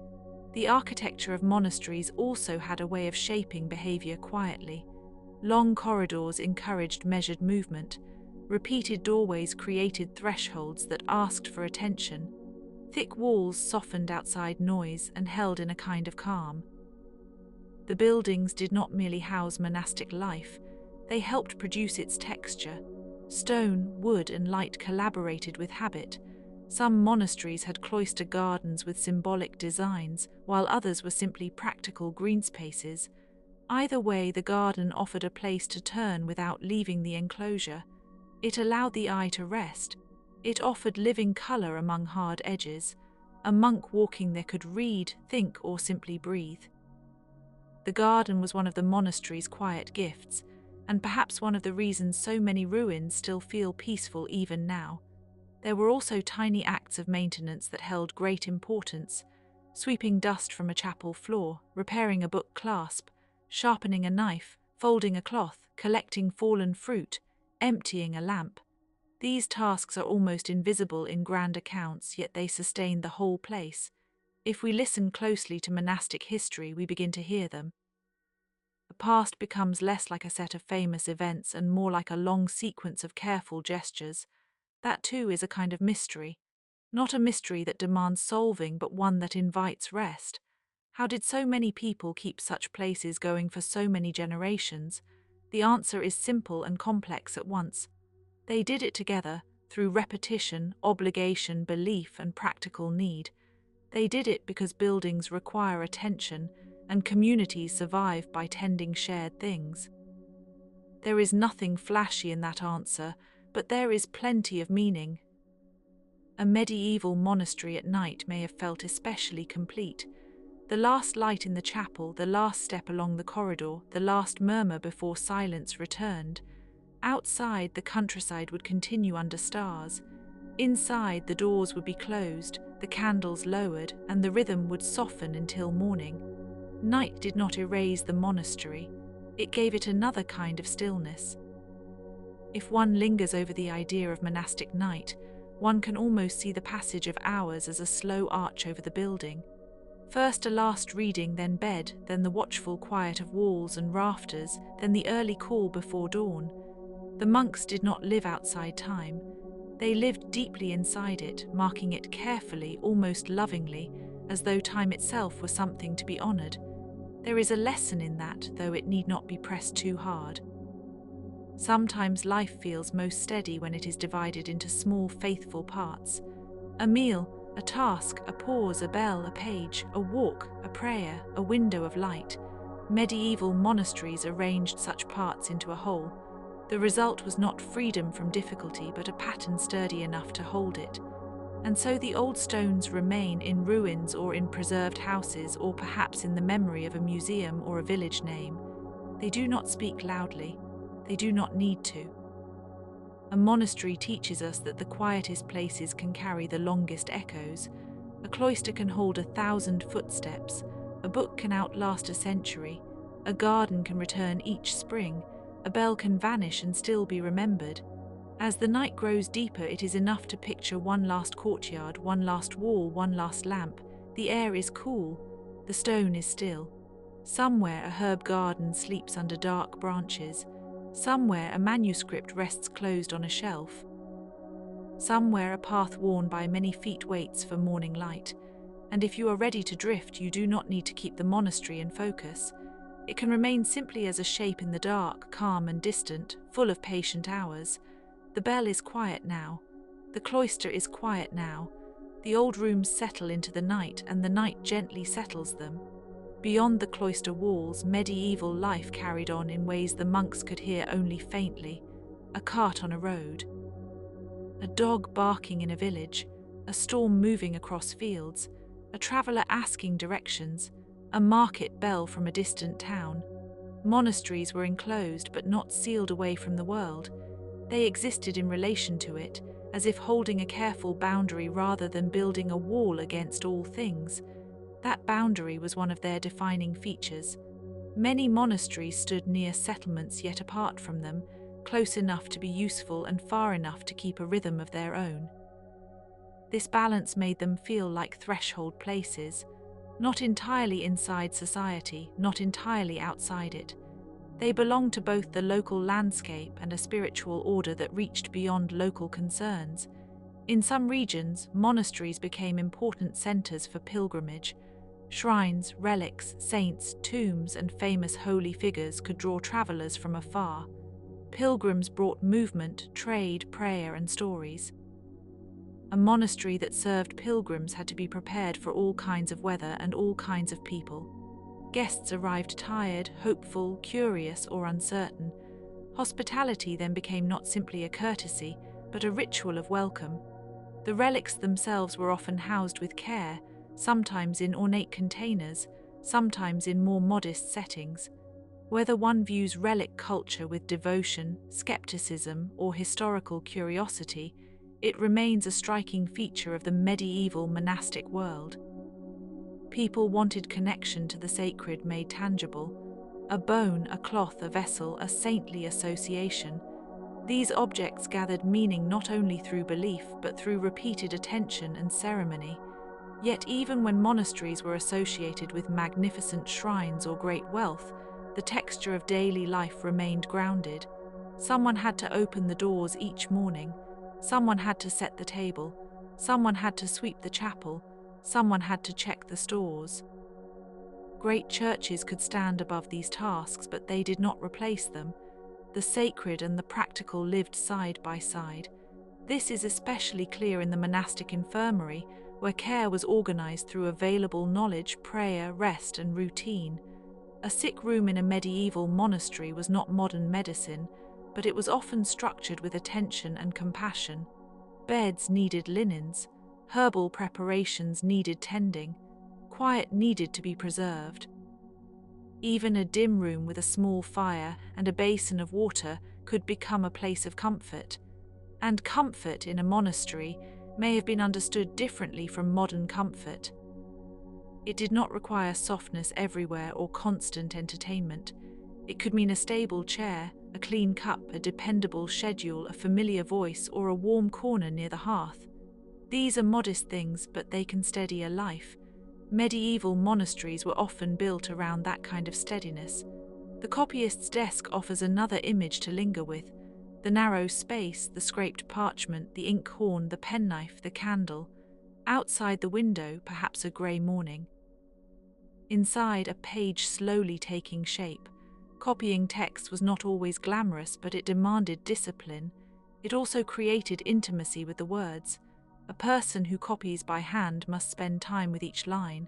The architecture of monasteries also had a way of shaping behavior quietly. Long corridors encouraged measured movement. Repeated doorways created thresholds that asked for attention. Thick walls softened outside noise and held in a kind of calm. The buildings did not merely house monastic life, they helped produce its texture. Stone, wood, and light collaborated with habit. Some monasteries had cloister gardens with symbolic designs, while others were simply practical green spaces. Either way, the garden offered a place to turn without leaving the enclosure. It allowed the eye to rest. It offered living colour among hard edges. A monk walking there could read, think, or simply breathe. The garden was one of the monastery's quiet gifts, and perhaps one of the reasons so many ruins still feel peaceful even now. There were also tiny acts of maintenance that held great importance: sweeping dust from a chapel floor, repairing a book clasp, sharpening a knife, folding a cloth, collecting fallen fruit, emptying a lamp. These tasks are almost invisible in grand accounts, yet they sustain the whole place. If we listen closely to monastic history, we begin to hear them. The past becomes less like a set of famous events and more like a long sequence of careful gestures. That too is a kind of mystery. Not a mystery that demands solving, but one that invites rest. How did so many people keep such places going for so many generations? The answer is simple and complex at once. They did it together, through repetition, obligation, belief, and practical need. They did it because buildings require attention, and communities survive by tending shared things. There is nothing flashy in that answer, but there is plenty of meaning. A medieval monastery at night may have felt especially complete. The last light in the chapel, the last step along the corridor, the last murmur before silence returned. Outside, the countryside would continue under stars. Inside, the doors would be closed, the candles lowered, and the rhythm would soften until morning. Night did not erase the monastery. It gave it another kind of stillness. If one lingers over the idea of monastic night, one can almost see the passage of hours as a slow arch over the building. First a last reading, then bed, then the watchful quiet of walls and rafters, then the early call before dawn. The monks did not live outside time. They lived deeply inside it, marking it carefully, almost lovingly, as though time itself were something to be honoured. There is a lesson in that, though it need not be pressed too hard. Sometimes life feels most steady when it is divided into small, faithful parts. A meal, a task, a pause, a bell, a page, a walk, a prayer, a window of light. Medieval monasteries arranged such parts into a whole. The result was not freedom from difficulty, but a pattern sturdy enough to hold it. And so the old stones remain in ruins or in preserved houses, or perhaps in the memory of a museum or a village name. They do not speak loudly. They do not need to. A monastery teaches us that the quietest places can carry the longest echoes. A cloister can hold 1,000 footsteps. A book can outlast a century. A garden can return each spring. A bell can vanish and still be remembered. As the night grows deeper, it is enough to picture one last courtyard, one last wall, one last lamp. The air is cool. The stone is still. Somewhere a herb garden sleeps under dark branches. Somewhere a manuscript rests closed on a shelf. Somewhere a path worn by many feet waits for morning light. And if you are ready to drift, you do not need to keep the monastery in focus. It can remain simply as a shape in the dark, calm and distant, full of patient hours. The bell is quiet now. The cloister is quiet now. The old rooms settle into the night, and the night gently settles them. Beyond the cloister walls, medieval life carried on in ways the monks could hear only faintly. A cart on a road. A dog barking in a village. A storm moving across fields. A traveller asking directions. A market bell from a distant town. Monasteries were enclosed but not sealed away from the world. They existed in relation to it, as if holding a careful boundary rather than building a wall against all things. That boundary was one of their defining features. Many monasteries stood near settlements yet apart from them, close enough to be useful and far enough to keep a rhythm of their own. This balance made them feel like threshold places, not entirely inside society, not entirely outside it. They belonged to both the local landscape and a spiritual order that reached beyond local concerns. In some regions, monasteries became important centers for pilgrimage. Shrines, relics, saints, tombs, and famous holy figures could draw travelers from afar. Pilgrims brought movement, trade, prayer, and stories. A monastery that served pilgrims had to be prepared for all kinds of weather and all kinds of people. Guests arrived tired, hopeful, curious, or uncertain. Hospitality then became not simply a courtesy, but a ritual of welcome. The relics themselves were often housed with care, sometimes in ornate containers, sometimes in more modest settings. Whether one views relic culture with devotion, skepticism, or historical curiosity, it remains a striking feature of the medieval monastic world. People wanted connection to the sacred made tangible. A bone, a cloth, a vessel, a saintly association. These objects gathered meaning not only through belief but through repeated attention and ceremony. Yet even when monasteries were associated with magnificent shrines or great wealth, the texture of daily life remained grounded. Someone had to open the doors each morning. Someone had to set the table. Someone had to sweep the chapel. Someone had to check the stores. Great churches could stand above these tasks, but they did not replace them. The sacred and the practical lived side by side. This is especially clear in the monastic infirmary, where care was organized through available knowledge, prayer, rest, and routine. A sick room in a medieval monastery was not modern medicine, but it was often structured with attention and compassion. Beds needed linens, herbal preparations needed tending, quiet needed to be preserved. Even a dim room with a small fire and a basin of water could become a place of comfort. And comfort in a monastery may have been understood differently from modern comfort. It did not require softness everywhere or constant entertainment. It could mean a stable chair, a clean cup, a dependable schedule, a familiar voice, or a warm corner near the hearth. These are modest things, but they can steady a life. Medieval monasteries were often built around that kind of steadiness. The copyist's desk offers another image to linger with. The narrow space, the scraped parchment, the inkhorn, the penknife, the candle. Outside the window, perhaps a grey morning. Inside, a page slowly taking shape. Copying text was not always glamorous, but it demanded discipline. It also created intimacy with the words. A person who copies by hand must spend time with each line.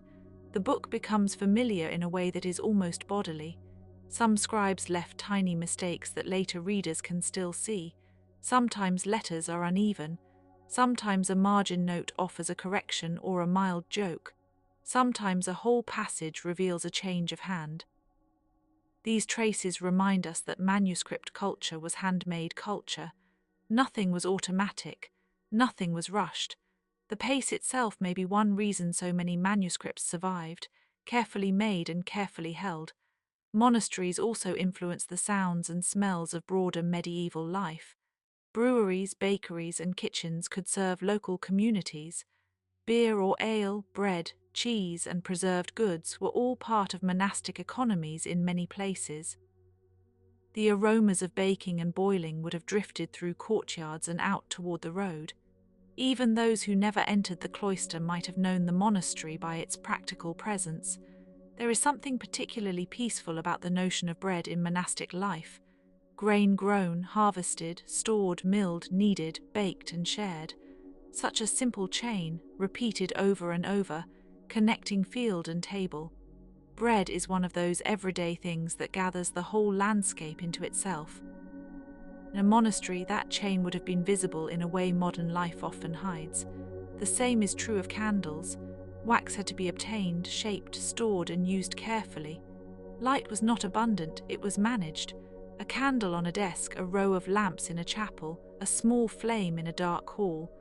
The book becomes familiar in a way that is almost bodily. Some scribes left tiny mistakes that later readers can still see. Sometimes letters are uneven. Sometimes a margin note offers a correction or a mild joke. Sometimes a whole passage reveals a change of hand. These traces remind us that manuscript culture was handmade culture. Nothing was automatic. Nothing was rushed. The pace itself may be one reason so many manuscripts survived, carefully made and carefully held. Monasteries also influenced the sounds and smells of broader medieval life. Breweries, bakeries, and kitchens could serve local communities. Beer or ale, bread, cheese, and preserved goods were all part of monastic economies in many places. The aromas of baking and boiling would have drifted through courtyards and out toward the road. Even those who never entered the cloister might have known the monastery by its practical presence. There is something particularly peaceful about the notion of bread in monastic life. Grain grown, harvested, stored, milled, kneaded, baked, and shared. Such a simple chain, repeated over and over, connecting field and table. Bread is one of those everyday things that gathers the whole landscape into itself. In a monastery, that chain would have been visible in a way modern life often hides. The same is true of candles. Wax had to be obtained, shaped, stored, and used carefully. Light was not abundant, it was managed. A candle on a desk, a row of lamps in a chapel, a small flame in a dark hall.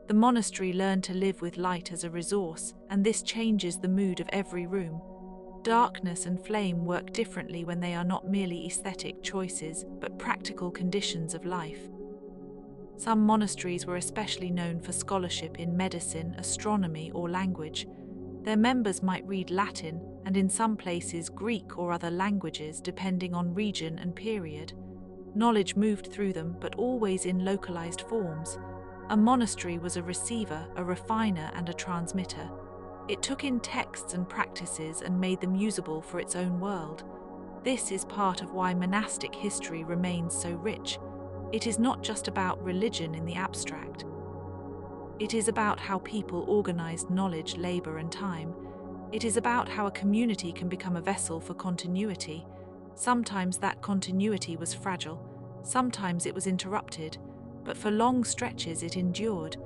The monastery learned to live with light as a resource, and this changes the mood of every room. Darkness and flame work differently when they are not merely aesthetic choices, but practical conditions of life. Some monasteries were especially known for scholarship in medicine, astronomy, or language. Their members might read Latin, and in some places Greek or other languages, depending on region and period. Knowledge moved through them, but always in localized forms. A monastery was a receiver, a refiner, and a transmitter. It took in texts and practices and made them usable for its own world. This is part of why monastic history remains so rich. It is not just about religion in the abstract. It is about how people organized knowledge, labor, and time. It is about how a community can become a vessel for continuity. Sometimes that continuity was fragile, sometimes it was interrupted, but for long stretches it endured.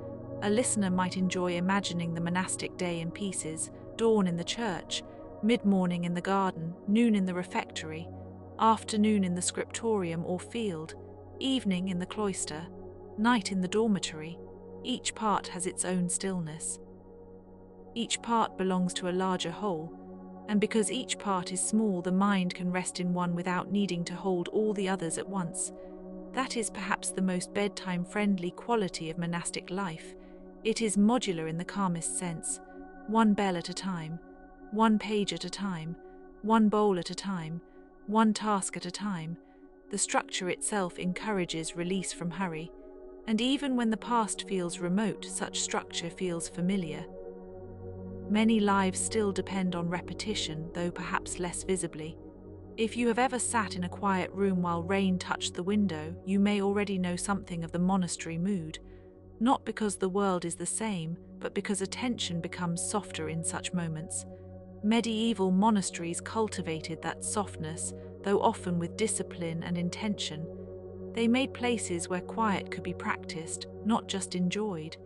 A listener might enjoy imagining the monastic day in pieces: dawn in the church, mid-morning in the garden, noon in the refectory, afternoon in the scriptorium or field, evening in the cloister, night in the dormitory. Each part has its own stillness. Each part belongs to a larger whole, and because each part is small, the mind can rest in one without needing to hold all the others at once. That is perhaps the most bedtime-friendly quality of monastic life. It is modular in the calmest sense, one bell at a time, one page at a time, one bowl at a time, one task at a time. The structure itself encourages release from hurry, and even when the past feels remote, such structure feels familiar. Many lives still depend on repetition, though perhaps less visibly. If you have ever sat in a quiet room while rain touched the window, you may already know something of the monastery mood, not because the world is the same, but because attention becomes softer in such moments. Medieval monasteries cultivated that softness, though often with discipline and intention. They made places where quiet could be practiced, not just enjoyed.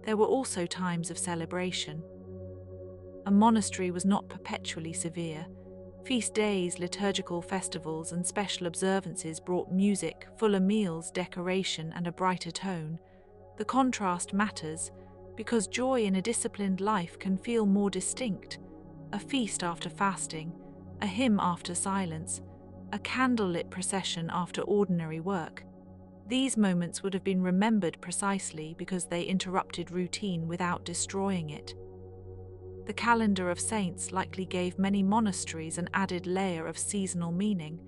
There were also times of celebration. A monastery was not perpetually severe. Feast days, liturgical festivals, and special observances brought music, fuller meals, decoration, and a brighter tone. The contrast matters, because joy in a disciplined life can feel more distinct. A feast after fasting, a hymn after silence, a candlelit procession after ordinary work. These moments would have been remembered precisely because they interrupted routine without destroying it. The calendar of saints likely gave many monasteries an added layer of seasonal meaning.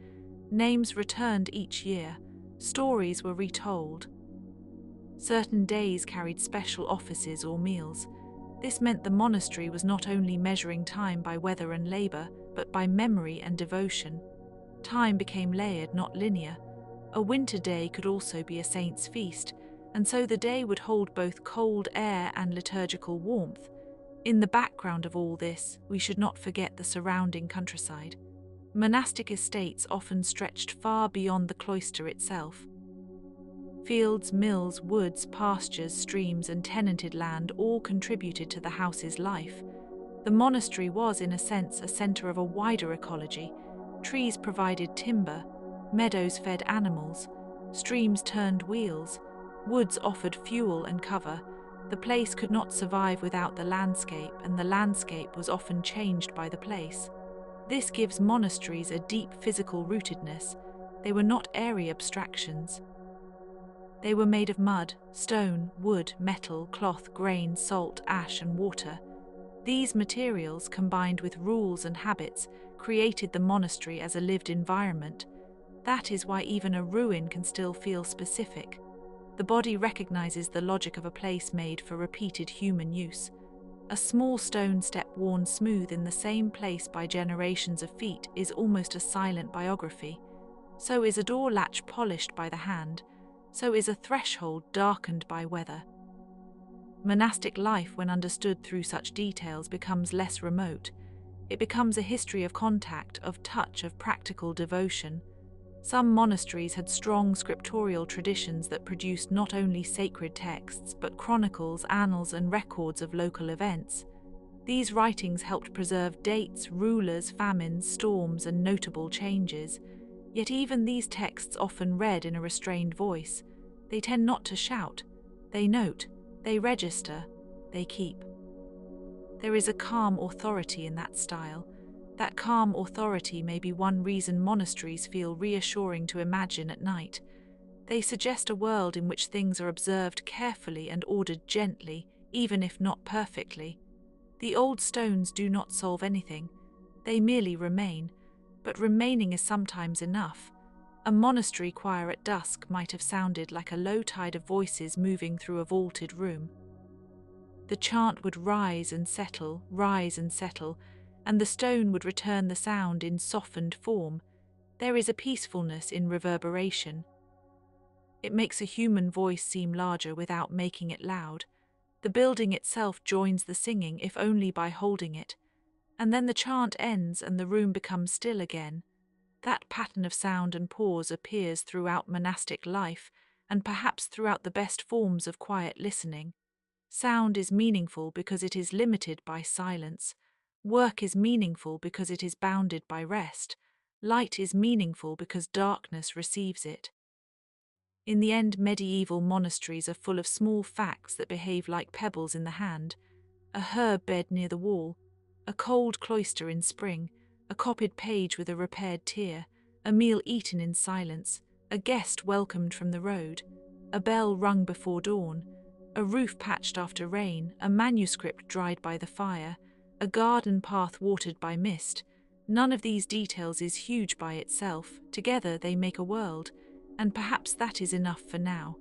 Names returned each year, stories were retold. Certain days carried special offices or meals. This meant the monastery was not only measuring time by weather and labor, but by memory and devotion. Time became layered, not linear. A winter day could also be a saint's feast, and so the day would hold both cold air and liturgical warmth. In the background of all this, we should not forget the surrounding countryside. Monastic estates often stretched far beyond the cloister itself. Fields, mills, woods, pastures, streams, and tenanted land all contributed to the house's life. The monastery was, in a sense, a center of a wider ecology. Trees provided timber, meadows fed animals, streams turned wheels, woods offered fuel and cover. The place could not survive without the landscape, and the landscape was often changed by the place. This gives monasteries a deep physical rootedness. They were not airy abstractions. They were made of mud, stone, wood, metal, cloth, grain, salt, ash, and water. These materials, combined with rules and habits, created the monastery as a lived environment. That is why even a ruin can still feel specific. The body recognizes the logic of a place made for repeated human use. A small stone step worn smooth in the same place by generations of feet is almost a silent biography. So is a door latch polished by the hand. So is a threshold darkened by weather. Monastic life, when understood through such details, becomes less remote. It becomes a history of contact, of touch, of practical devotion. Some monasteries had strong scriptorial traditions that produced not only sacred texts, but chronicles, annals, and records of local events. These writings helped preserve dates, rulers, famines, storms, and notable changes. Yet even these texts often read in a restrained voice. They tend not to shout. They note, they register, they keep. There is a calm authority in that style. That calm authority may be one reason monasteries feel reassuring to imagine at night. They suggest a world in which things are observed carefully and ordered gently, even if not perfectly. The old stones do not solve anything. They merely remain, but remaining is sometimes enough. A monastery choir at dusk might have sounded like a low tide of voices moving through a vaulted room. The chant would rise and settle, and the stone would return the sound in softened form. There is a peacefulness in reverberation. It makes a human voice seem larger without making it loud. The building itself joins the singing, if only by holding it. And then the chant ends and the room becomes still again. That pattern of sound and pause appears throughout monastic life, and perhaps throughout the best forms of quiet listening. Sound is meaningful because it is limited by silence. Work is meaningful because it is bounded by rest. Light is meaningful because darkness receives it. In the end, medieval monasteries are full of small facts that behave like pebbles in the hand: a herb bed near the wall, a cold cloister in spring, a copied page with a repaired tear, a meal eaten in silence, a guest welcomed from the road, a bell rung before dawn, a roof patched after rain, a manuscript dried by the fire, a garden path watered by mist. None of these details is huge by itself. Together they make a world, and perhaps that is enough for now.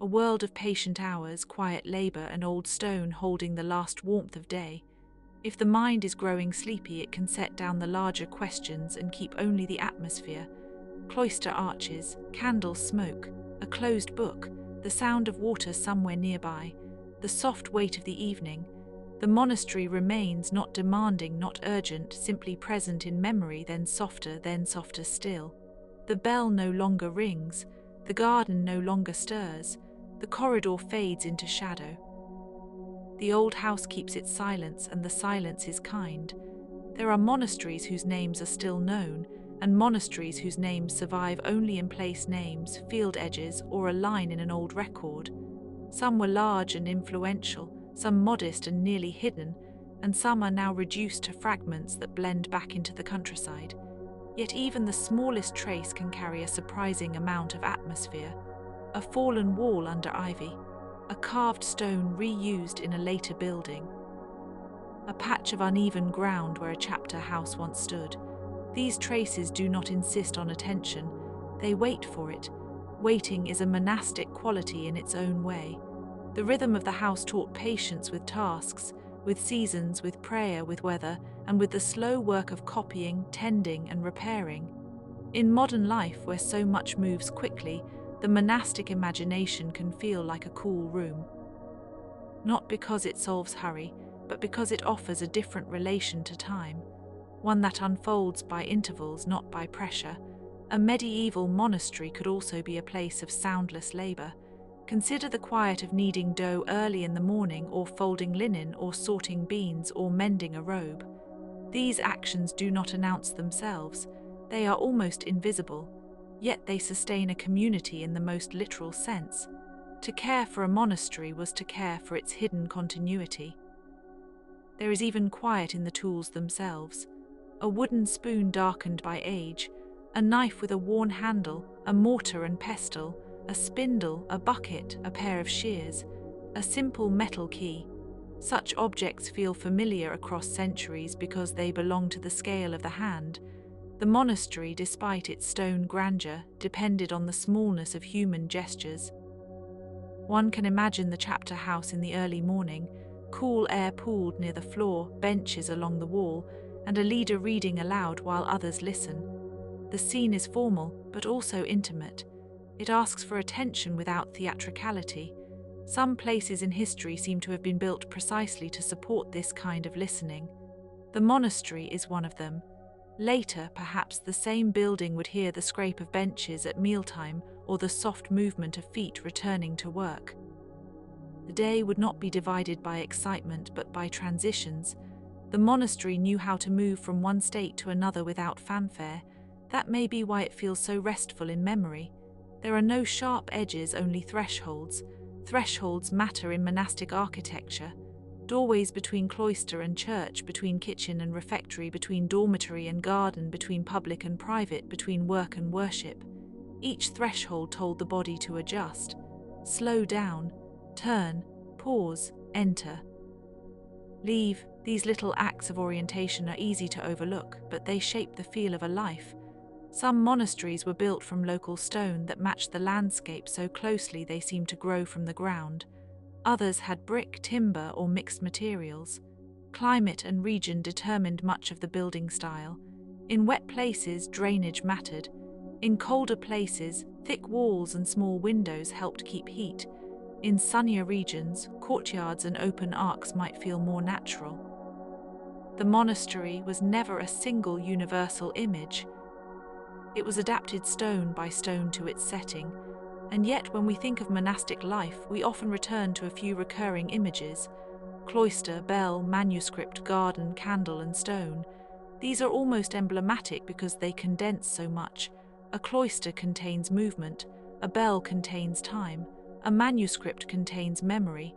A world of patient hours, quiet labour, and old stone holding the last warmth of day. If the mind is growing sleepy, it can set down the larger questions and keep only the atmosphere. Cloister arches, candle smoke, a closed book, the sound of water somewhere nearby, the soft weight of the evening. The monastery remains, not demanding, not urgent, simply present in memory, then softer still. The bell no longer rings, the garden no longer stirs, the corridor fades into shadow. The old house keeps its silence, and the silence is kind. There are monasteries whose names are still known, and monasteries whose names survive only in place names, field edges, or a line in an old record. Some were large and influential, some modest and nearly hidden, and some are now reduced to fragments that blend back into the countryside. Yet even the smallest trace can carry a surprising amount of atmosphere. A fallen wall under ivy, a carved stone reused in a later building, a patch of uneven ground where a chapter house once stood. These traces do not insist on attention, they wait for it. Waiting is a monastic quality in its own way. The rhythm of the house taught patience with tasks, with seasons, with prayer, with weather, and with the slow work of copying, tending, and repairing. In modern life, where so much moves quickly, the monastic imagination can feel like a cool room. Not because it solves hurry, but because it offers a different relation to time, one that unfolds by intervals, not by pressure. A medieval monastery could also be a place of soundless labor. Consider the quiet of kneading dough early in the morning, or folding linen, or sorting beans, or mending a robe. These actions do not announce themselves. They are almost invisible, yet they sustain a community in the most literal sense. To care for a monastery was to care for its hidden continuity. There is even quiet in the tools themselves. A wooden spoon darkened by age, a knife with a worn handle, a mortar and pestle, a spindle, a bucket, a pair of shears, a simple metal key. Such objects feel familiar across centuries because they belong to the scale of the hand. The monastery, despite its stone grandeur, depended on the smallness of human gestures. One can imagine the chapter house in the early morning, cool air pooled near the floor, benches along the wall, and a leader reading aloud while others listen. The scene is formal, but also intimate. It asks for attention without theatricality. Some places in history seem to have been built precisely to support this kind of listening. The monastery is one of them. Later, perhaps the same building would hear the scrape of benches at mealtime or the soft movement of feet returning to work. The day would not be divided by excitement but by transitions. The monastery knew how to move from one state to another without fanfare. That may be why it feels so restful in memory. There are no sharp edges, only thresholds. Thresholds matter in monastic architecture. Doorways between cloister and church, between kitchen and refectory, between dormitory and garden, between public and private, between work and worship. Each threshold told the body to adjust, slow down, turn, pause, enter, leave. These little acts of orientation are easy to overlook, but they shape the feel of a life. Some monasteries were built from local stone that matched the landscape so closely they seemed to grow from the ground. Others had brick, timber, or mixed materials. Climate and region determined much of the building style. In wet places, drainage mattered. In colder places, thick walls and small windows helped keep heat. In sunnier regions, courtyards and open arcs might feel more natural. The monastery was never a single universal image. It was adapted stone by stone to its setting, and yet when we think of monastic life, we often return to a few recurring images: cloister, bell, manuscript, garden, candle, and stone. These are almost emblematic because they condense so much. A cloister contains movement, a bell contains time, a manuscript contains memory,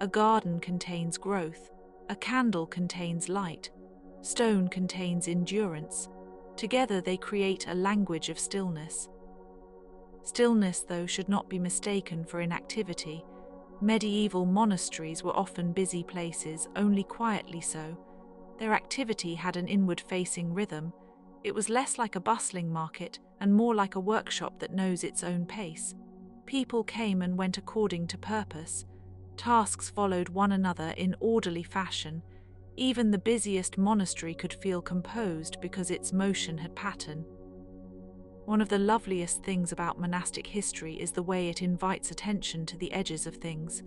a garden contains growth, a candle contains light, stone contains endurance. Together they create a language of stillness. Stillness, though, should not be mistaken for inactivity. Medieval monasteries were often busy places, only quietly so. Their activity had an inward-facing rhythm. It was less like a bustling market and more like a workshop that knows its own pace. People came and went according to purpose. Tasks followed one another in orderly fashion. Even the busiest monastery could feel composed because its motion had pattern. One of the loveliest things about monastic history is the way it invites attention to the edges of things.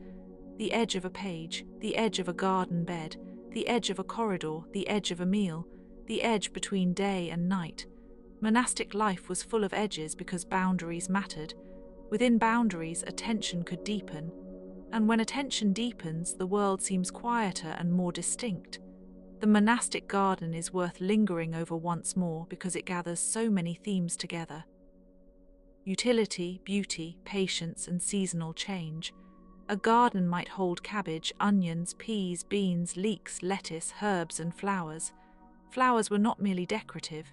The edge of a page, the edge of a garden bed, the edge of a corridor, the edge of a meal, the edge between day and night. Monastic life was full of edges because boundaries mattered. Within boundaries, attention could deepen. And when attention deepens, the world seems quieter and more distinct. The monastic garden is worth lingering over once more because it gathers so many themes together: utility, beauty, patience, and seasonal change. A garden might hold cabbage, onions, peas, beans, leeks, lettuce, herbs, and flowers. Flowers were not merely decorative.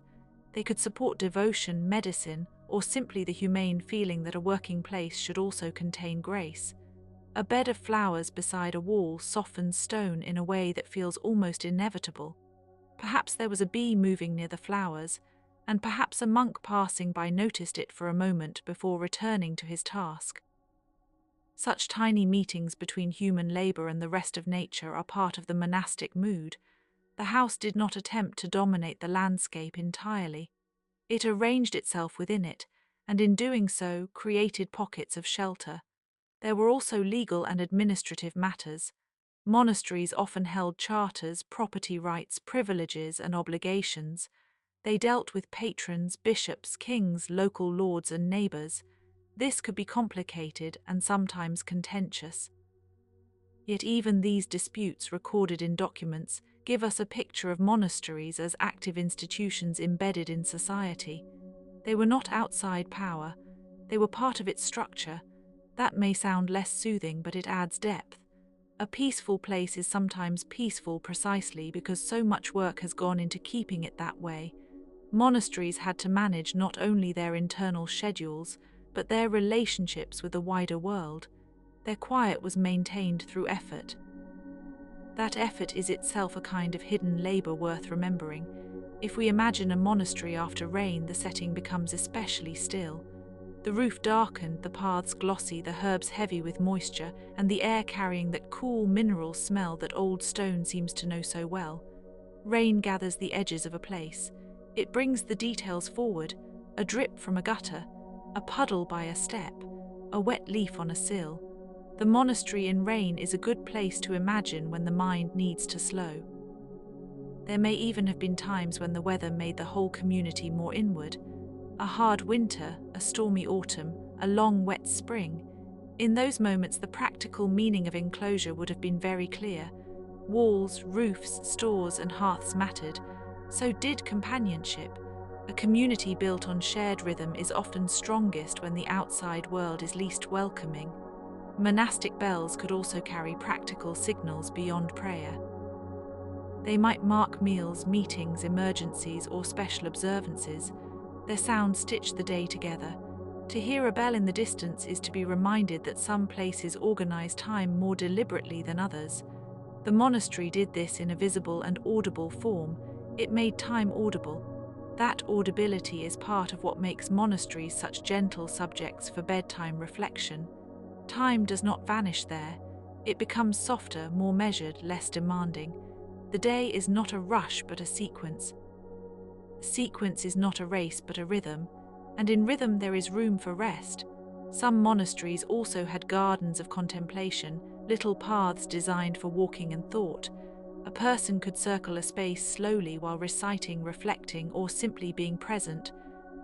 They could support devotion, medicine, or simply the humane feeling that a working place should also contain grace. A bed of flowers beside a wall softens stone in a way that feels almost inevitable. Perhaps there was a bee moving near the flowers, and perhaps a monk passing by noticed it for a moment before returning to his task. Such tiny meetings between human labor and the rest of nature are part of the monastic mood. The house did not attempt to dominate the landscape entirely. It arranged itself within it, and in doing so, created pockets of shelter. There were also legal and administrative matters. Monasteries often held charters, property rights, privileges, and obligations. They dealt with patrons, bishops, kings, local lords, and neighbors. This could be complicated and sometimes contentious. Yet even these disputes, recorded in documents, give us a picture of monasteries as active institutions embedded in society. They were not outside power. They were part of its structure. That may sound less soothing, but it adds depth. A peaceful place is sometimes peaceful precisely because so much work has gone into keeping it that way. Monasteries had to manage not only their internal schedules, but their relationships with the wider world. Their quiet was maintained through effort. That effort is itself a kind of hidden labor worth remembering. If we imagine a monastery after rain, the setting becomes especially still. The roof darkened, the paths glossy, the herbs heavy with moisture, and the air carrying that cool mineral smell that old stone seems to know so well. Rain gathers the edges of a place. It brings the details forward: a drip from a gutter, a puddle by a step, a wet leaf on a sill. The monastery in rain is a good place to imagine when the mind needs to slow. There may even have been times when the weather made the whole community more inward. A hard winter, a stormy autumn, a long wet spring. In those moments, the practical meaning of enclosure would have been very clear. Walls, roofs, stores, and hearths mattered. So did companionship. A community built on shared rhythm is often strongest when the outside world is least welcoming. Monastic bells could also carry practical signals beyond prayer. They might mark meals, meetings, emergencies, or special observances. Their sound stitched the day together. To hear a bell in the distance is to be reminded that some places organize time more deliberately than others. The monastery did this in a visible and audible form. It made time audible. That audibility is part of what makes monasteries such gentle subjects for bedtime reflection. Time does not vanish there. It becomes softer, more measured, less demanding. The day is not a rush but a sequence. Sequence is not a race but a rhythm, and in rhythm there is room for rest. Some monasteries also had gardens of contemplation, little paths designed for walking and thought. A person could circle a space slowly while reciting, reflecting, or simply being present.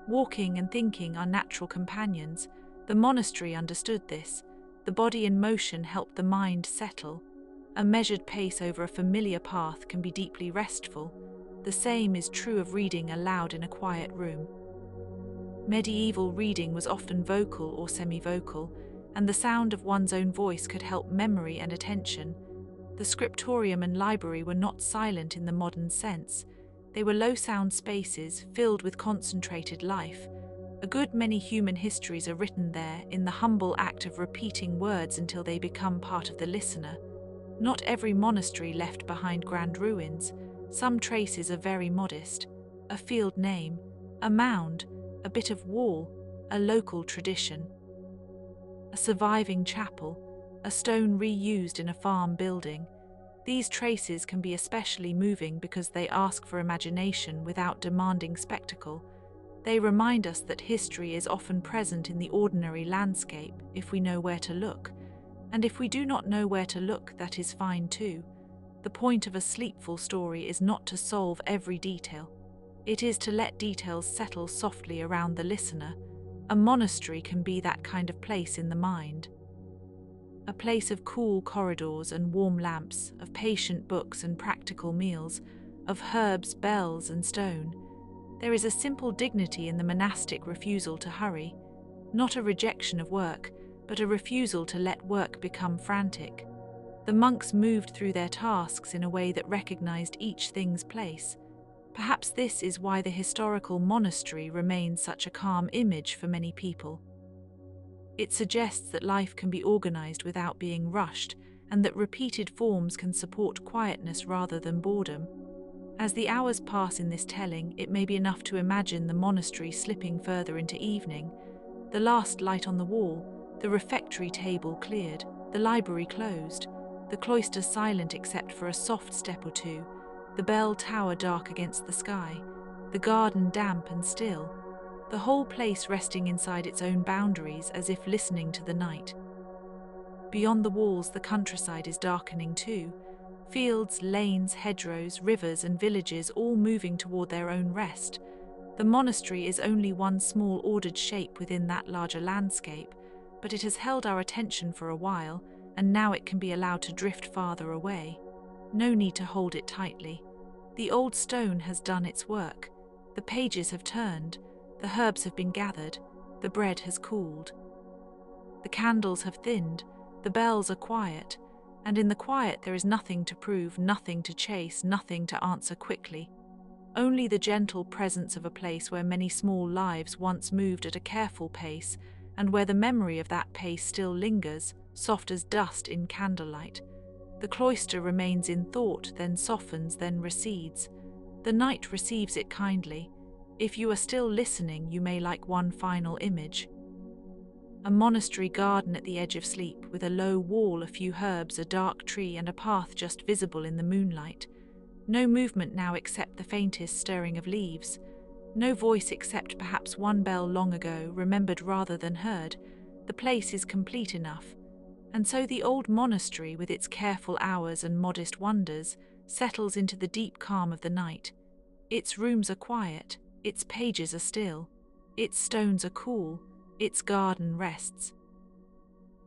Walking and thinking are natural companions. The monastery understood this. The body in motion helped the mind settle. A measured pace over a familiar path can be deeply restful. The same is true of reading aloud in a quiet room. Medieval reading was often vocal or semi-vocal, and the sound of one's own voice could help memory and attention. The scriptorium and library were not silent in the modern sense. They were low-sound spaces filled with concentrated life. A good many human histories are written there in the humble act of repeating words until they become part of the listener. Not every monastery left behind grand ruins. Some traces are very modest. A field name, a mound, a bit of wall, a local tradition. A surviving chapel, a stone reused in a farm building. These traces can be especially moving because they ask for imagination without demanding spectacle. They remind us that history is often present in the ordinary landscape if we know where to look. And if we do not know where to look, that is fine too. The point of a sleepful story is not to solve every detail. It is to let details settle softly around the listener. A monastery can be that kind of place in the mind. A place of cool corridors and warm lamps, of patient books and practical meals, of herbs, bells, and stone. There is a simple dignity in the monastic refusal to hurry, not a rejection of work, but a refusal to let work become frantic. The monks moved through their tasks in a way that recognized each thing's place. Perhaps this is why the historical monastery remains such a calm image for many people. It suggests that life can be organized without being rushed, and that repeated forms can support quietness rather than boredom. As the hours pass in this telling, it may be enough to imagine the monastery slipping further into evening, the last light on the wall, the refectory table cleared, the library closed, the cloister silent except for a soft step or two, the bell tower dark against the sky, the garden damp and still, the whole place resting inside its own boundaries as if listening to the night. Beyond the walls, the countryside is darkening too. Fields, lanes, hedgerows, rivers and villages all moving toward their own rest. The monastery is only one small ordered shape within that larger landscape, but it has held our attention for a while, and now it can be allowed to drift farther away. No need to hold it tightly. The old stone has done its work. The pages have turned, the herbs have been gathered, the bread has cooled. The candles have thinned, the bells are quiet, and in the quiet there is nothing to prove, nothing to chase, nothing to answer quickly. Only the gentle presence of a place where many small lives once moved at a careful pace, and where the memory of that pace still lingers, soft as dust in candlelight. The cloister remains in thought, then softens, then recedes. The night receives it kindly. If you are still listening, you may like one final image. A monastery garden at the edge of sleep, with a low wall, a few herbs, a dark tree, and a path just visible in the moonlight. No movement now except the faintest stirring of leaves. No voice except perhaps one bell long ago, remembered rather than heard. The place is complete enough. And so the old monastery, with its careful hours and modest wonders, settles into the deep calm of the night. Its rooms are quiet, its pages are still, its stones are cool, its garden rests.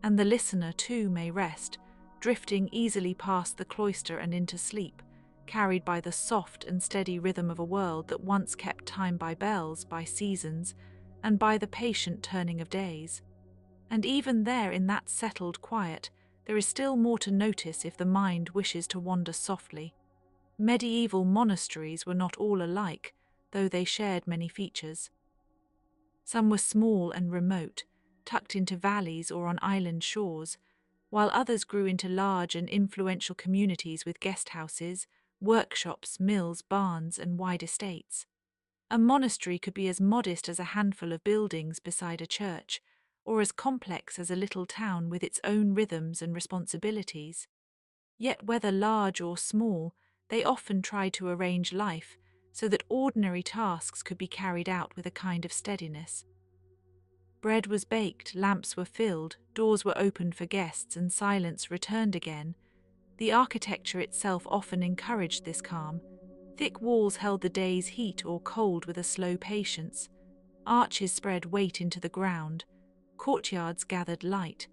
And the listener too may rest, drifting easily past the cloister and into sleep, carried by the soft and steady rhythm of a world that once kept time by bells, by seasons, and by the patient turning of days. And even there, in that settled quiet, there is still more to notice if the mind wishes to wander softly. Medieval monasteries were not all alike, though they shared many features. Some were small and remote, tucked into valleys or on island shores, while others grew into large and influential communities with guest houses, workshops, mills, barns, and wide estates. A monastery could be as modest as a handful of buildings beside a church, or as complex as a little town with its own rhythms and responsibilities. Yet whether large or small, they often tried to arrange life so that ordinary tasks could be carried out with a kind of steadiness. Bread was baked, lamps were filled, doors were opened for guests, and silence returned again. The architecture itself often encouraged this calm. Thick walls held the day's heat or cold with a slow patience. Arches spread weight into the ground. Courtyards gathered light.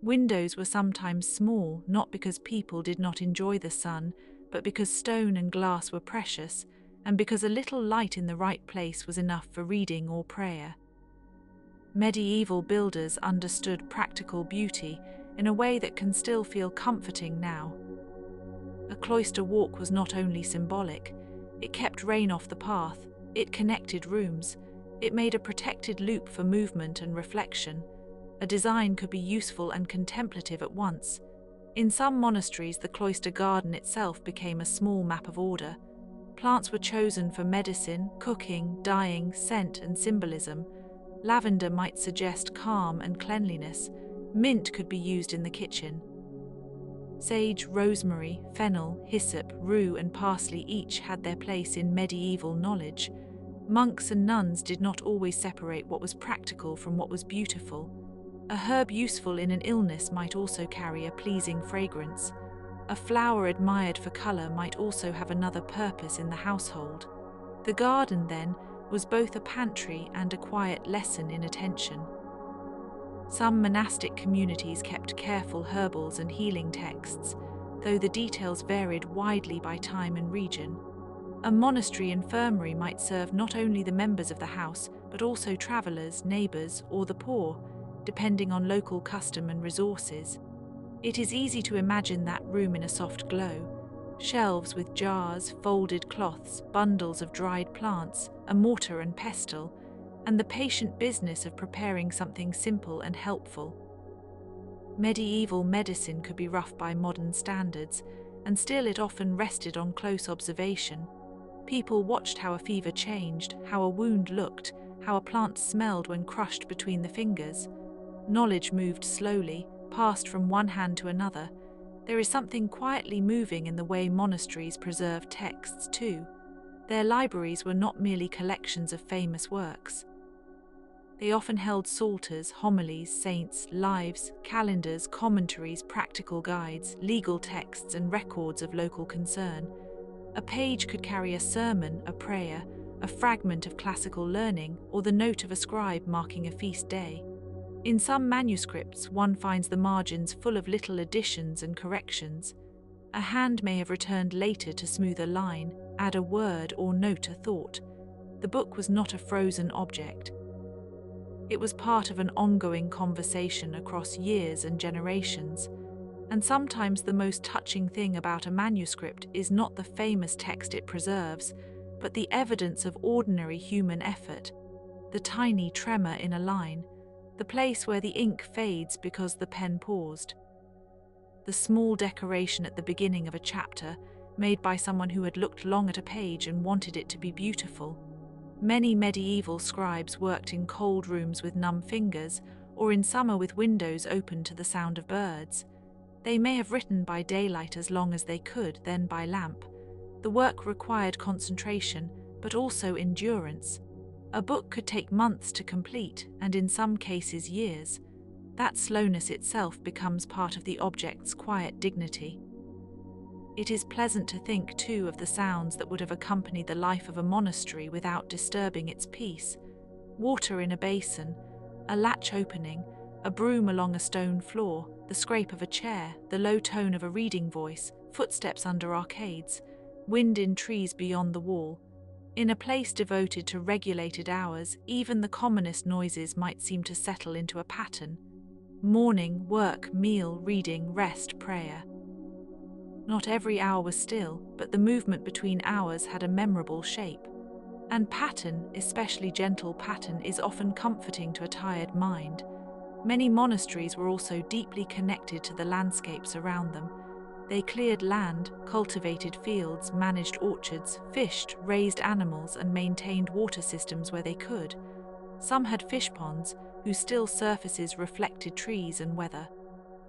Windows were sometimes small, not because people did not enjoy the sun, but because stone and glass were precious, and because a little light in the right place was enough for reading or prayer. Medieval builders understood practical beauty in a way that can still feel comforting now. A cloister walk was not only symbolic, it kept rain off the path, it connected rooms, it made a protected loop for movement and reflection. A design could be useful and contemplative at once. In some monasteries, the cloister garden itself became a small map of order. Plants were chosen for medicine, cooking, dyeing, scent, and symbolism. Lavender might suggest calm and cleanliness. Mint could be used in the kitchen. Sage, rosemary, fennel, hyssop, rue, and parsley each had their place in medieval knowledge. Monks and nuns did not always separate what was practical from what was beautiful. A herb useful in an illness might also carry a pleasing fragrance. A flower admired for colour might also have another purpose in the household. The garden, then, was both a pantry and a quiet lesson in attention. Some monastic communities kept careful herbals and healing texts, though the details varied widely by time and region. A monastery infirmary might serve not only the members of the house, but also travellers, neighbours, or the poor, depending on local custom and resources. It is easy to imagine that room in a soft glow. Shelves with jars, folded cloths, bundles of dried plants, a mortar and pestle, and the patient business of preparing something simple and helpful. Medieval medicine could be rough by modern standards, and still it often rested on close observation. People watched how a fever changed, how a wound looked, how a plant smelled when crushed between the fingers. Knowledge moved slowly, passed from one hand to another. There is something quietly moving in the way monasteries preserved texts too. Their libraries were not merely collections of famous works. They often held psalters, homilies, saints, lives, calendars, commentaries, practical guides, legal texts, and records of local concern. A page could carry a sermon, a prayer, a fragment of classical learning, or the note of a scribe marking a feast day. In some manuscripts, one finds the margins full of little additions and corrections. A hand may have returned later to smooth a line, add a word, or note a thought. The book was not a frozen object. It was part of an ongoing conversation across years and generations. And sometimes the most touching thing about a manuscript is not the famous text it preserves, but the evidence of ordinary human effort, the tiny tremor in a line, the place where the ink fades because the pen paused, the small decoration at the beginning of a chapter made by someone who had looked long at a page and wanted it to be beautiful. Many medieval scribes worked in cold rooms with numb fingers, or in summer with windows open to the sound of birds. They may have written by daylight as long as they could, then by lamp. The work required concentration, but also endurance. A book could take months to complete, and in some cases years. That slowness itself becomes part of the object's quiet dignity. It is pleasant to think, too, of the sounds that would have accompanied the life of a monastery without disturbing its peace. Water in a basin, a latch opening, a broom along a stone floor, the scrape of a chair, the low tone of a reading voice, footsteps under arcades, wind in trees beyond the wall. In a place devoted to regulated hours, even the commonest noises might seem to settle into a pattern. Morning, work, meal, reading, rest, prayer. Not every hour was still, but the movement between hours had a memorable shape. And pattern, especially gentle pattern, is often comforting to a tired mind. Many monasteries were also deeply connected to the landscapes around them. They cleared land, cultivated fields, managed orchards, fished, raised animals, and maintained water systems where they could. Some had fish ponds, whose still surfaces reflected trees and weather.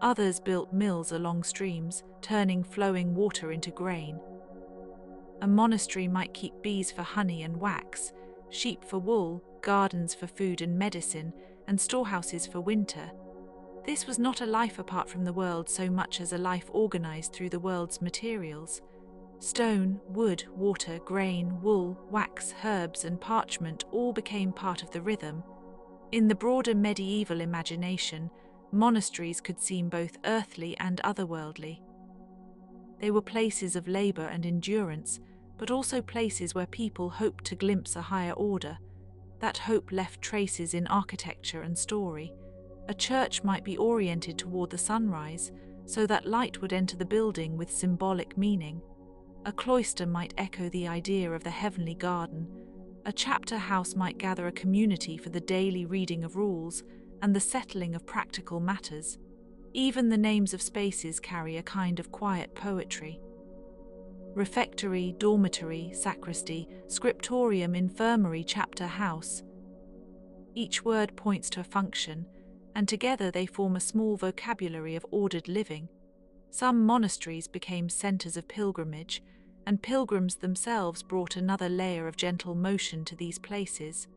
Others built mills along streams, turning flowing water into grain. A monastery might keep bees for honey and wax, sheep for wool, gardens for food and medicine, and storehouses for winter. This was not a life apart from the world so much as a life organized through the world's materials. Stone, wood, water, grain, wool, wax, herbs, and parchment all became part of the rhythm. In the broader medieval imagination, monasteries could seem both earthly and otherworldly. They were places of labor and endurance, but also places where people hoped to glimpse a higher order. That hope left traces in architecture and story. A church might be oriented toward the sunrise, so that light would enter the building with symbolic meaning. A cloister might echo the idea of the heavenly garden. A chapter house might gather a community for the daily reading of rules and the settling of practical matters. Even the names of spaces carry a kind of quiet poetry. Refectory, dormitory, sacristy, scriptorium, infirmary, chapter house. Each word points to a function, and together they form a small vocabulary of ordered living. Some monasteries became centers of pilgrimage, and pilgrims themselves brought another layer of gentle motion to these places.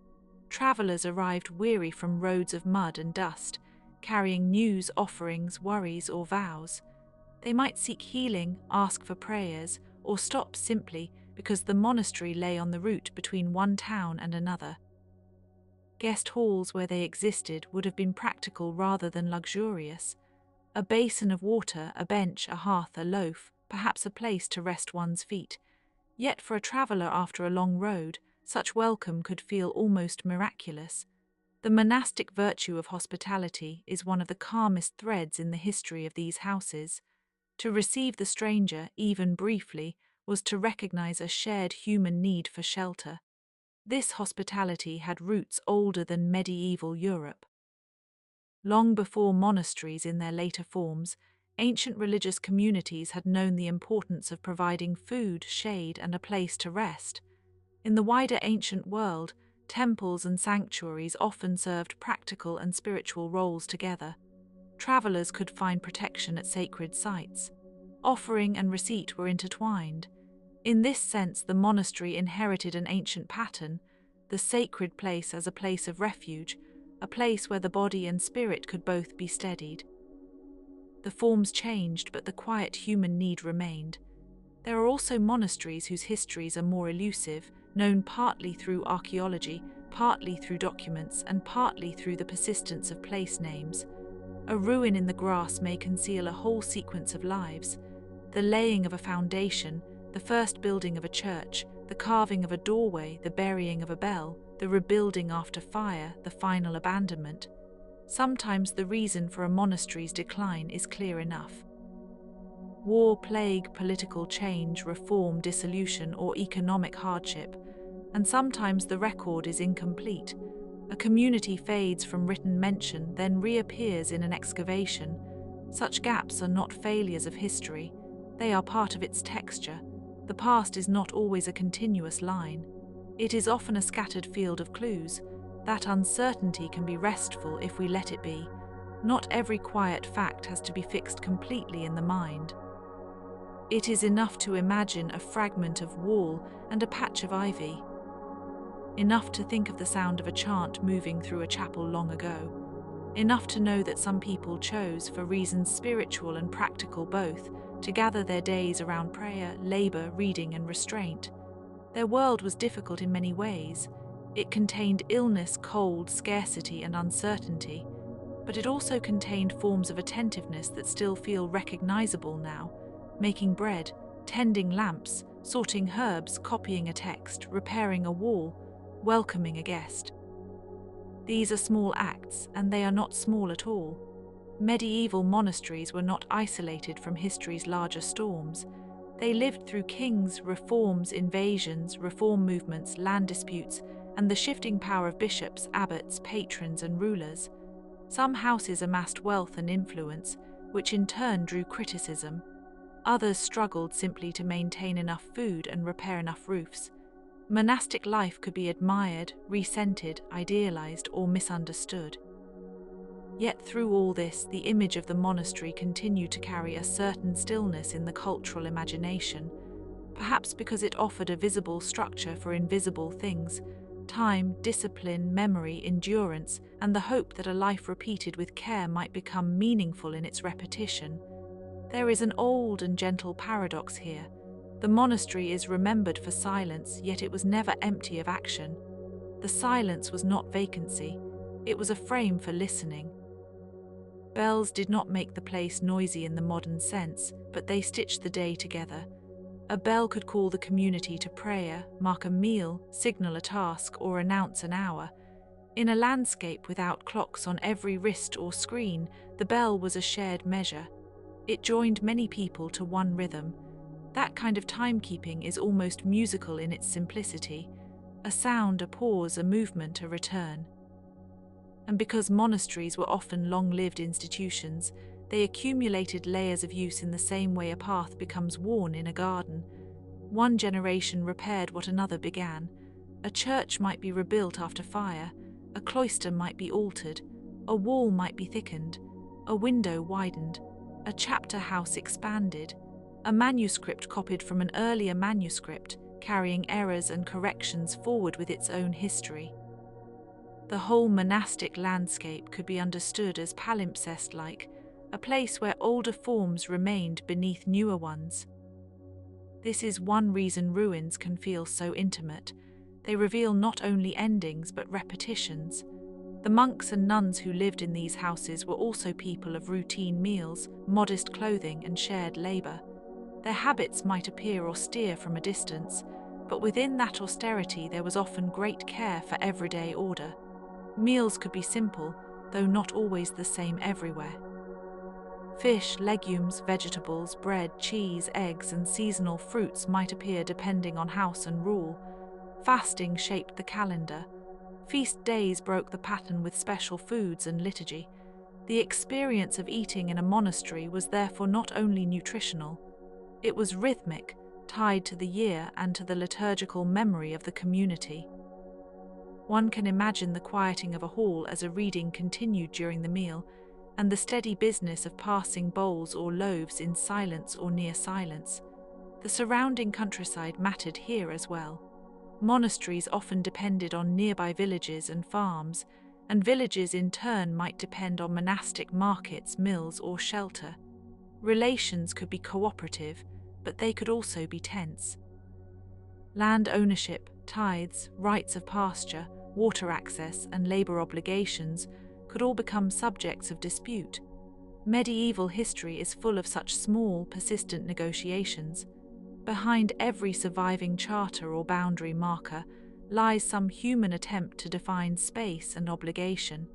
Travelers arrived weary from roads of mud and dust, carrying news, offerings, worries, or vows. They might seek healing, ask for prayers, or stop simply because the monastery lay on the route between one town and another. Guest halls where they existed would have been practical rather than luxurious. A basin of water, a bench, a hearth, a loaf, perhaps a place to rest one's feet. Yet for a traveller after a long road, such welcome could feel almost miraculous. The monastic virtue of hospitality is one of the calmest threads in the history of these houses. To receive the stranger, even briefly, was to recognize a shared human need for shelter. This hospitality had roots older than medieval Europe. Long before monasteries in their later forms, ancient religious communities had known the importance of providing food, shade, and a place to rest. In the wider ancient world, temples and sanctuaries often served practical and spiritual roles together. Travelers could find protection at sacred sites. Offering and receipt were intertwined. In this sense, the monastery inherited an ancient pattern, the sacred place as a place of refuge, a place where the body and spirit could both be steadied. The forms changed, but the quiet human need remained. There are also monasteries whose histories are more elusive, known partly through archaeology, partly through documents, and partly through the persistence of place names. A ruin in the grass may conceal a whole sequence of lives: the laying of a foundation, the first building of a church, the carving of a doorway, the burying of a bell, the rebuilding after fire, the final abandonment. Sometimes the reason for a monastery's decline is clear enough. War, plague, political change, reform, dissolution, or economic hardship, and sometimes the record is incomplete. A community fades from written mention, then reappears in an excavation. Such gaps are not failures of history, they are part of its texture. The past is not always a continuous line. It is often a scattered field of clues. That uncertainty can be restful if we let it be. Not every quiet fact has to be fixed completely in the mind. It is enough to imagine a fragment of wall and a patch of ivy. Enough to think of the sound of a chant moving through a chapel long ago. Enough to know that some people chose, for reasons spiritual and practical both, to gather their days around prayer, labor, reading, and restraint. Their world was difficult in many ways. It contained illness, cold, scarcity, and uncertainty, but it also contained forms of attentiveness that still feel recognizable now: making bread, tending lamps, sorting herbs, copying a text, repairing a wall, welcoming a guest. These are small acts, and they are not small at all. Medieval monasteries were not isolated from history's larger storms. They lived through kings, reforms, invasions, reform movements, land disputes, and the shifting power of bishops, abbots, patrons, and rulers. Some houses amassed wealth and influence, which in turn drew criticism. Others struggled simply to maintain enough food and repair enough roofs. Monastic life could be admired, resented, idealized, or misunderstood. Yet through all this, the image of the monastery continued to carry a certain stillness in the cultural imagination, perhaps because it offered a visible structure for invisible things, time, discipline, memory, endurance, and the hope that a life repeated with care might become meaningful in its repetition. There is an old and gentle paradox here. The monastery is remembered for silence, yet it was never empty of action. The silence was not vacancy, it was a frame for listening. Bells did not make the place noisy in the modern sense, but they stitched the day together. A bell could call the community to prayer, mark a meal, signal a task, or announce an hour. In a landscape without clocks on every wrist or screen, the bell was a shared measure. It joined many people to one rhythm. That kind of timekeeping is almost musical in its simplicity. A sound, a pause, a movement, a return. And because monasteries were often long-lived institutions, they accumulated layers of use in the same way a path becomes worn in a garden. One generation repaired what another began. A church might be rebuilt after fire, a cloister might be altered, a wall might be thickened, a window widened, a chapter house expanded, a manuscript copied from an earlier manuscript, carrying errors and corrections forward with its own history. The whole monastic landscape could be understood as palimpsest-like, a place where older forms remained beneath newer ones. This is one reason ruins can feel so intimate. They reveal not only endings but repetitions. The monks and nuns who lived in these houses were also people of routine meals, modest clothing, and shared labor. Their habits might appear austere from a distance, but within that austerity there was often great care for everyday order. Meals could be simple, though not always the same everywhere. Fish, legumes, vegetables, bread, cheese, eggs, and seasonal fruits might appear depending on house and rule. Fasting shaped the calendar. Feast days broke the pattern with special foods and liturgy. The experience of eating in a monastery was therefore not only nutritional, it was rhythmic, tied to the year and to the liturgical memory of the community. One can imagine the quieting of a hall as a reading continued during the meal, and the steady business of passing bowls or loaves in silence or near silence. The surrounding countryside mattered here as well. Monasteries often depended on nearby villages and farms, and villages in turn might depend on monastic markets, mills, or shelter. Relations could be cooperative, but they could also be tense. Land ownership, tithes, rights of pasture, water access, and labor obligations could all become subjects of dispute. Medieval history is full of such small, persistent negotiations. Behind every surviving charter or boundary marker lies some human attempt to define space and obligation.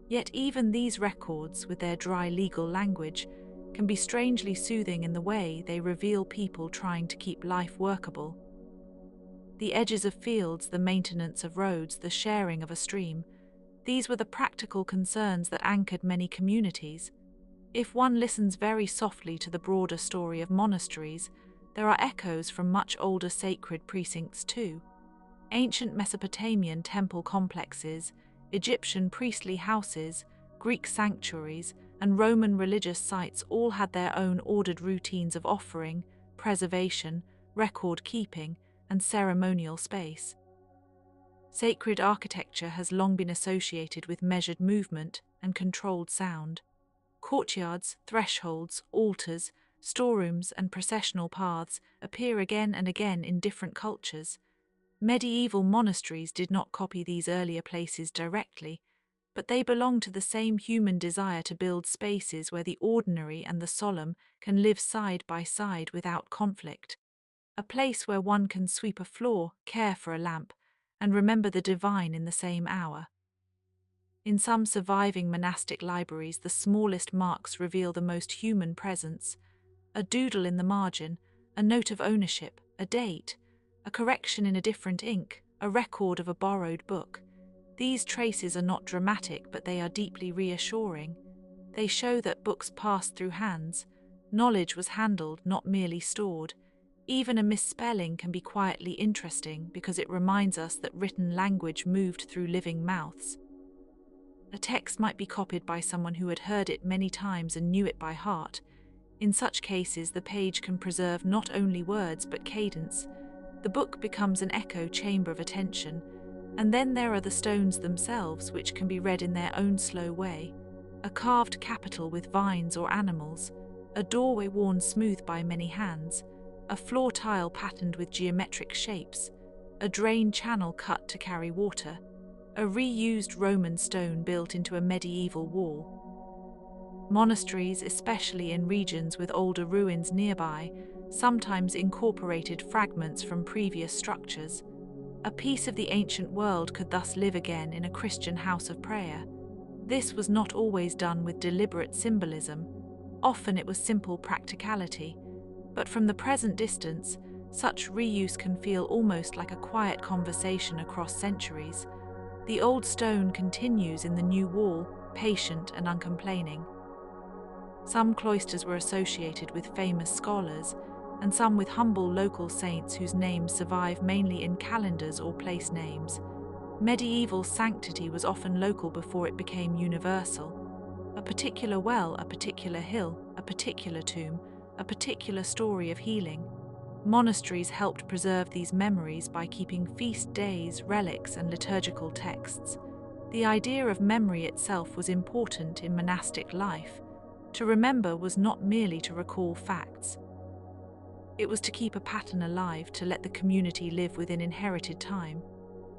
Yet even these records, with their dry legal language, can be strangely soothing in the way they reveal people trying to keep life workable. The edges of fields, the maintenance of roads, the sharing of a stream, these were the practical concerns that anchored many communities. If one listens very softly to the broader story of monasteries, there are echoes from much older sacred precincts too. Ancient Mesopotamian temple complexes, Egyptian priestly houses, Greek sanctuaries, and Roman religious sites all had their own ordered routines of offering, preservation, record-keeping, and ceremonial space. Sacred architecture has long been associated with measured movement and controlled sound. Courtyards, thresholds, altars, storerooms, and processional paths appear again and again in different cultures. Medieval monasteries did not copy these earlier places directly, but they belong to the same human desire to build spaces where the ordinary and the solemn can live side by side without conflict. A place where one can sweep a floor, care for a lamp, and remember the divine in the same hour. In some surviving monastic libraries, the smallest marks reveal the most human presence. A doodle in the margin, a note of ownership, a date, a correction in a different ink, a record of a borrowed book. These traces are not dramatic, but they are deeply reassuring. They show that books passed through hands. Knowledge was handled, not merely stored. Even a misspelling can be quietly interesting because it reminds us that written language moved through living mouths. A text might be copied by someone who had heard it many times and knew it by heart. In such cases, the page can preserve not only words but cadence. The book becomes an echo chamber of attention, And then there are the stones themselves, which can be read in their own slow way. A carved capital with vines or animals, a doorway worn smooth by many hands, a floor tile patterned with geometric shapes, a drain channel cut to carry water, a reused Roman stone built into a medieval wall. Monasteries, especially in regions with older ruins nearby, sometimes incorporated fragments from previous structures. A piece of the ancient world could thus live again in a Christian house of prayer. This was not always done with deliberate symbolism. Often it was simple practicality. But from the present distance, such reuse can feel almost like a quiet conversation across centuries. The old stone continues in the new wall, patient and uncomplaining. Some cloisters were associated with famous scholars, and some with humble local saints whose names survive mainly in calendars or place names. Medieval sanctity was often local before it became universal. A particular well, a particular hill, a particular tomb, a particular story of healing. Monasteries helped preserve these memories by keeping feast days, relics, and liturgical texts. The idea of memory itself was important in monastic life. To remember was not merely to recall facts. It was to keep a pattern alive, to let the community live within inherited time.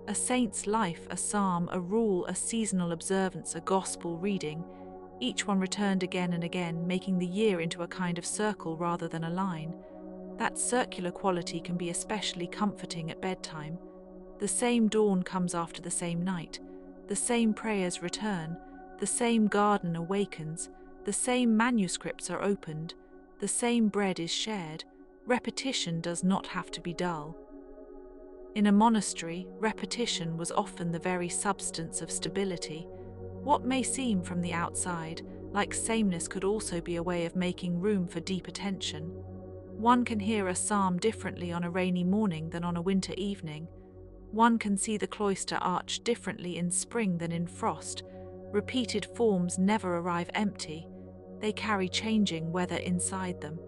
A saint's life, a psalm, a rule, a seasonal observance, a gospel reading, each one returned again and again, making the year into a kind of circle rather than a line. That circular quality can be especially comforting at bedtime. The same dawn comes after the same night. The same prayers return. The same garden awakens. The same manuscripts are opened. The same bread is shared. Repetition does not have to be dull. In a monastery, repetition was often the very substance of stability. What may seem from the outside like sameness could also be a way of making room for deep attention. One can hear a psalm differently on a rainy morning than on a winter evening. One can see the cloister arch differently in spring than in frost. Repeated forms never arrive empty. They carry changing weather inside them.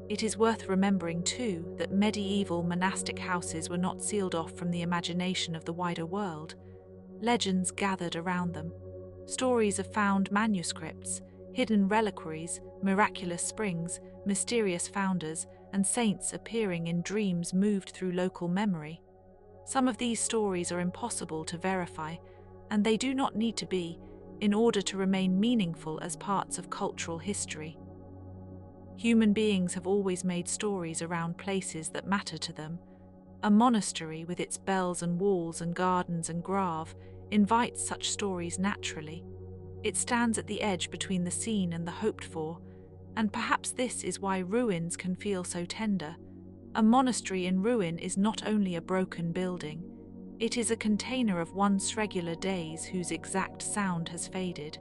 It is worth remembering, too, that medieval monastic houses were not sealed off from the imagination of the wider world. Legends gathered around them. Stories of found manuscripts, hidden reliquaries, miraculous springs, mysterious founders, and saints appearing in dreams moved through local memory. Some of these stories are impossible to verify, and they do not need to be, in order to remain meaningful as parts of cultural history. Human beings have always made stories around places that matter to them. A monastery, with its bells and walls and gardens and grave, invites such stories naturally. It stands at the edge between the seen and the hoped for, and perhaps this is why ruins can feel so tender. A monastery in ruin is not only a broken building, it is a container of once regular days whose exact sound has faded.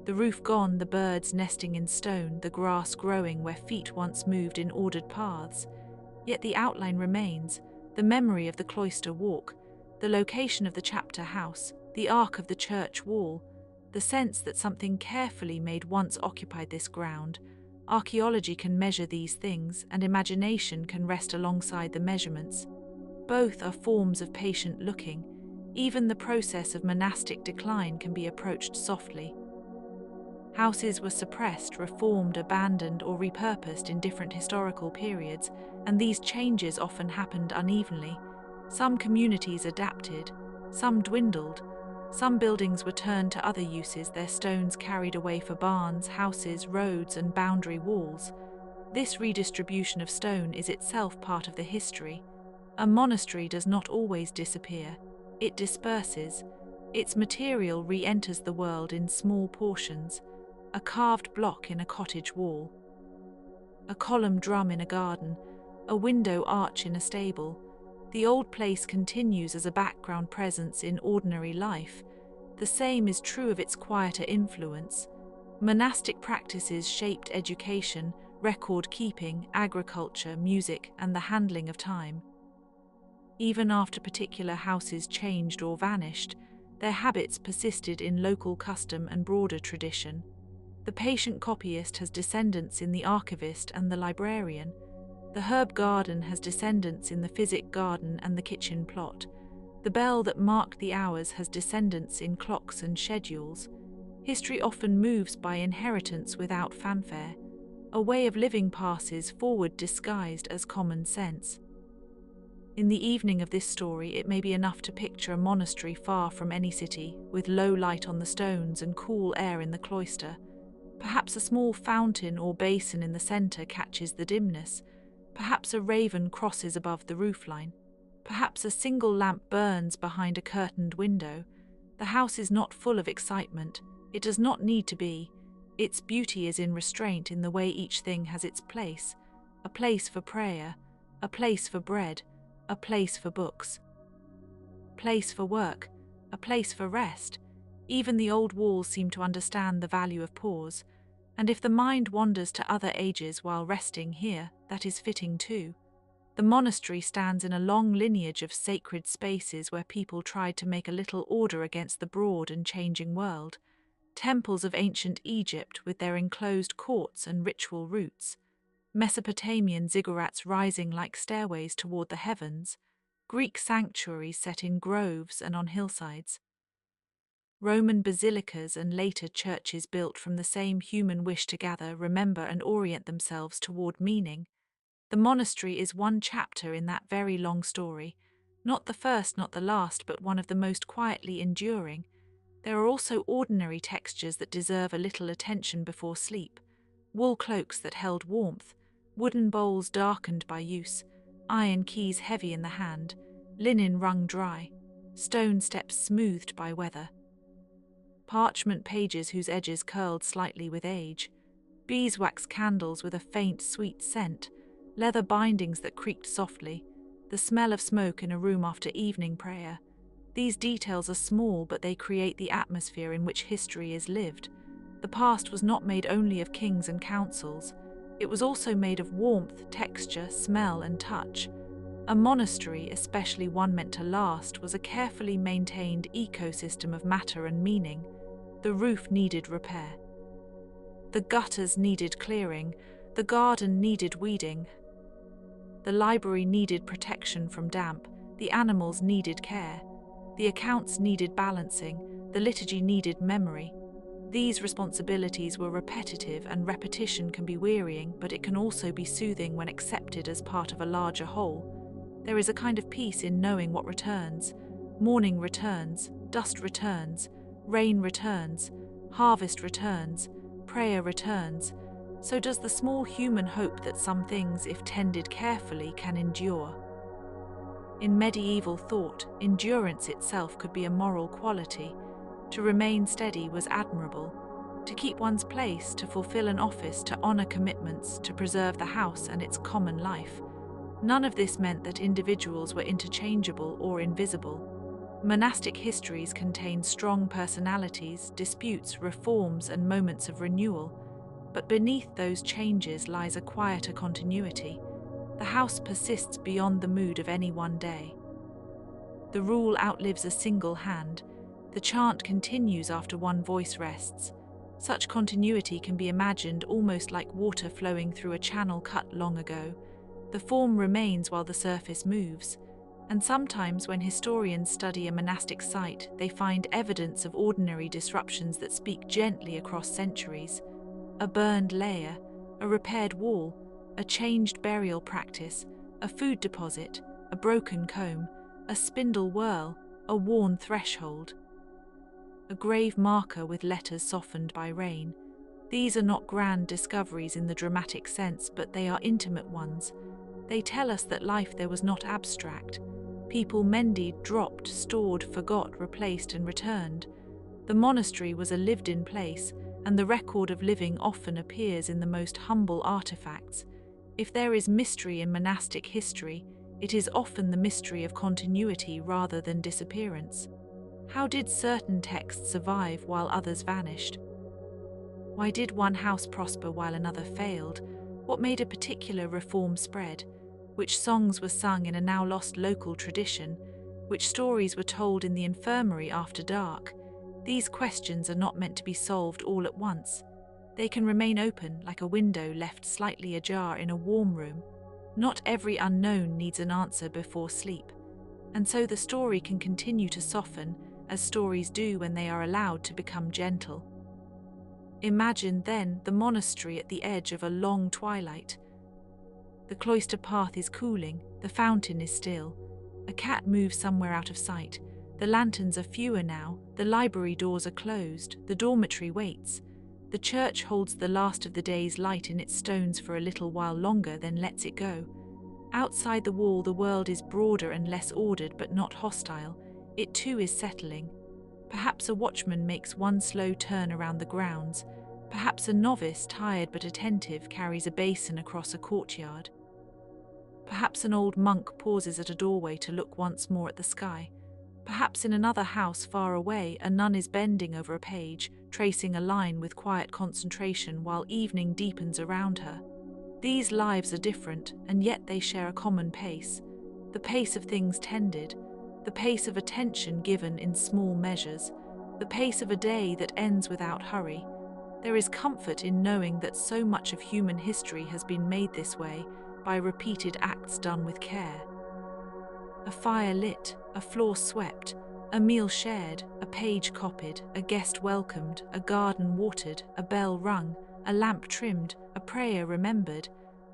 The roof gone, the birds nesting in stone, the grass growing where feet once moved in ordered paths. Yet the outline remains, the memory of the cloister walk, the location of the chapter house, the arc of the church wall, the sense that something carefully made once occupied this ground. Archaeology can measure these things, and imagination can rest alongside the measurements. Both are forms of patient looking. Even the process of monastic decline can be approached softly. Houses were suppressed, reformed, abandoned, or repurposed in different historical periods, and these changes often happened unevenly. Some communities adapted, some dwindled, some buildings were turned to other uses, their stones carried away for barns, houses, roads, and boundary walls. This redistribution of stone is itself part of the history. A monastery does not always disappear, it disperses. Its material re-enters the world in small portions. A carved block in a cottage wall, a column drum in a garden, a window arch in a stable. The old place continues as a background presence in ordinary life. The same is true of its quieter influence. Monastic practices shaped education, record-keeping, agriculture, music, and the handling of time. Even after particular houses changed or vanished, their habits persisted in local custom and broader tradition. The patient copyist has descendants in the archivist and the librarian. The herb garden has descendants in the physic garden and the kitchen plot. The bell that marked the hours has descendants in clocks and schedules. History often moves by inheritance without fanfare. A way of living passes forward disguised as common sense. In the evening of this story, it may be enough to picture a monastery far from any city, with low light on the stones and cool air in the cloister. Perhaps a small fountain or basin in the centre catches the dimness. Perhaps a raven crosses above the roofline. Perhaps a single lamp burns behind a curtained window. The house is not full of excitement. It does not need to be. Its beauty is in restraint in the way each thing has its place. A place for prayer, a place for bread, a place for books. Place for work, a place for rest. Even the old walls seem to understand the value of pause. And if the mind wanders to other ages while resting here, that is fitting too. The monastery stands in a long lineage of sacred spaces where people tried to make a little order against the broad and changing world. Temples of ancient Egypt with their enclosed courts and ritual routes. Mesopotamian ziggurats rising like stairways toward the heavens. Greek sanctuaries set in groves and on hillsides. Roman basilicas and later churches built from the same human wish to gather, remember, and orient themselves toward meaning. The monastery is one chapter in that very long story, not the first, not the last, but one of the most quietly enduring. There are also ordinary textures that deserve a little attention before sleep. Wool cloaks that held warmth, wooden bowls darkened by use, iron keys heavy in the hand, linen wrung dry, stone steps smoothed by weather. Parchment pages whose edges curled slightly with age, beeswax candles with a faint, sweet scent, leather bindings that creaked softly, the smell of smoke in a room after evening prayer. These details are small, but they create the atmosphere in which history is lived. The past was not made only of kings and councils. It was also made of warmth, texture, smell, and touch. A monastery, especially one meant to last, was a carefully maintained ecosystem of matter and meaning. The roof needed repair. The gutters needed clearing. The garden needed weeding. The library needed protection from damp. The animals needed care. The accounts needed balancing. The liturgy needed memory. These responsibilities were repetitive, and repetition can be wearying, but it can also be soothing when accepted as part of a larger whole. There is a kind of peace in knowing what returns. Morning returns, dust returns, rain returns, harvest returns, prayer returns. So does the small human hope that some things, if tended carefully, can endure. In medieval thought, endurance itself could be a moral quality. To remain steady was admirable. To keep one's place, to fulfill an office, to honor commitments, to preserve the house and its common life. None of this meant that individuals were interchangeable or invisible. Monastic histories contain strong personalities, disputes, reforms, and moments of renewal. But beneath those changes lies a quieter continuity. The house persists beyond the mood of any one day. The rule outlives a single hand. The chant continues after one voice rests. Such continuity can be imagined almost like water flowing through a channel cut long ago. The form remains while the surface moves. And sometimes when historians study a monastic site, they find evidence of ordinary disruptions that speak gently across centuries. A burned layer, a repaired wall, a changed burial practice, a food deposit, a broken comb, a spindle whirl, a worn threshold. A grave marker with letters softened by rain. These are not grand discoveries in the dramatic sense, but they are intimate ones. They tell us that life there was not abstract. People mended, dropped, stored, forgot, replaced, and returned. The monastery was a lived-in place, and the record of living often appears in the most humble artifacts. If there is mystery in monastic history, it is often the mystery of continuity rather than disappearance. How did certain texts survive while others vanished? Why did one house prosper while another failed? What made a particular reform spread? Which songs were sung in a now lost local tradition? Which stories were told in the infirmary after dark? These questions are not meant to be solved all at once. They can remain open, like a window left slightly ajar in a warm room. Not every unknown needs an answer before sleep. And so the story can continue to soften, as stories do when they are allowed to become gentle. Imagine, then, the monastery at the edge of a long twilight. The cloister path is cooling, the fountain is still. A cat moves somewhere out of sight. The lanterns are fewer now, the library doors are closed, the dormitory waits. The church holds the last of the day's light in its stones for a little while longer, then lets it go. Outside the wall, the world is broader and less ordered, but not hostile. It too is settling. Perhaps a watchman makes one slow turn around the grounds. Perhaps a novice, tired but attentive, carries a basin across a courtyard. Perhaps an old monk pauses at a doorway to look once more at the sky. Perhaps in another house far away, a nun is bending over a page, tracing a line with quiet concentration while evening deepens around her. These lives are different, and yet they share a common pace. The pace of things tended, the pace of attention given in small measures, the pace of a day that ends without hurry. There is comfort in knowing that so much of human history has been made this way, by repeated acts done with care. A fire lit, a floor swept, a meal shared, a page copied, a guest welcomed, a garden watered, a bell rung, a lamp trimmed, a prayer remembered.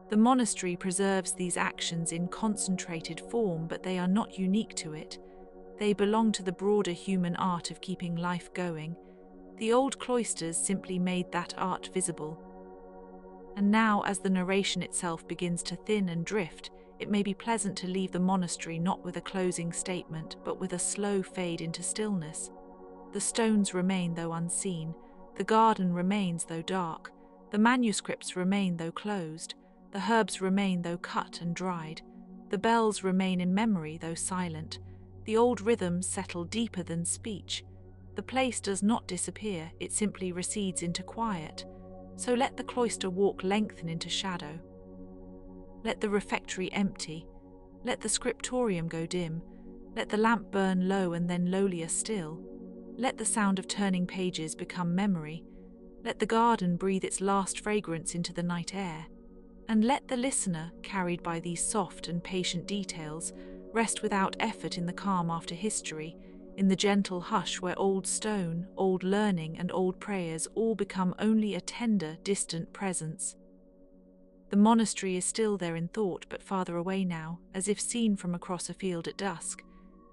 The monastery preserves these actions in concentrated form, but they are not unique to it. They belong to the broader human art of keeping life going. The old cloisters simply made that art visible. And now, as the narration itself begins to thin and drift, it may be pleasant to leave the monastery not with a closing statement, but with a slow fade into stillness. The stones remain though unseen, the garden remains though dark, the manuscripts remain though closed, the herbs remain though cut and dried, the bells remain in memory though silent, the old rhythms settle deeper than speech. The place does not disappear, it simply recedes into quiet. So let the cloister walk lengthen into shadow. Let the refectory empty. Let the scriptorium go dim. Let the lamp burn low and then lowlier still. Let the sound of turning pages become memory. Let the garden breathe its last fragrance into the night air. And let the listener, carried by these soft and patient details, rest without effort in the calm after history, in the gentle hush where old stone, old learning, and old prayers all become only a tender, distant presence. The monastery is still there in thought, but farther away now, as if seen from across a field at dusk.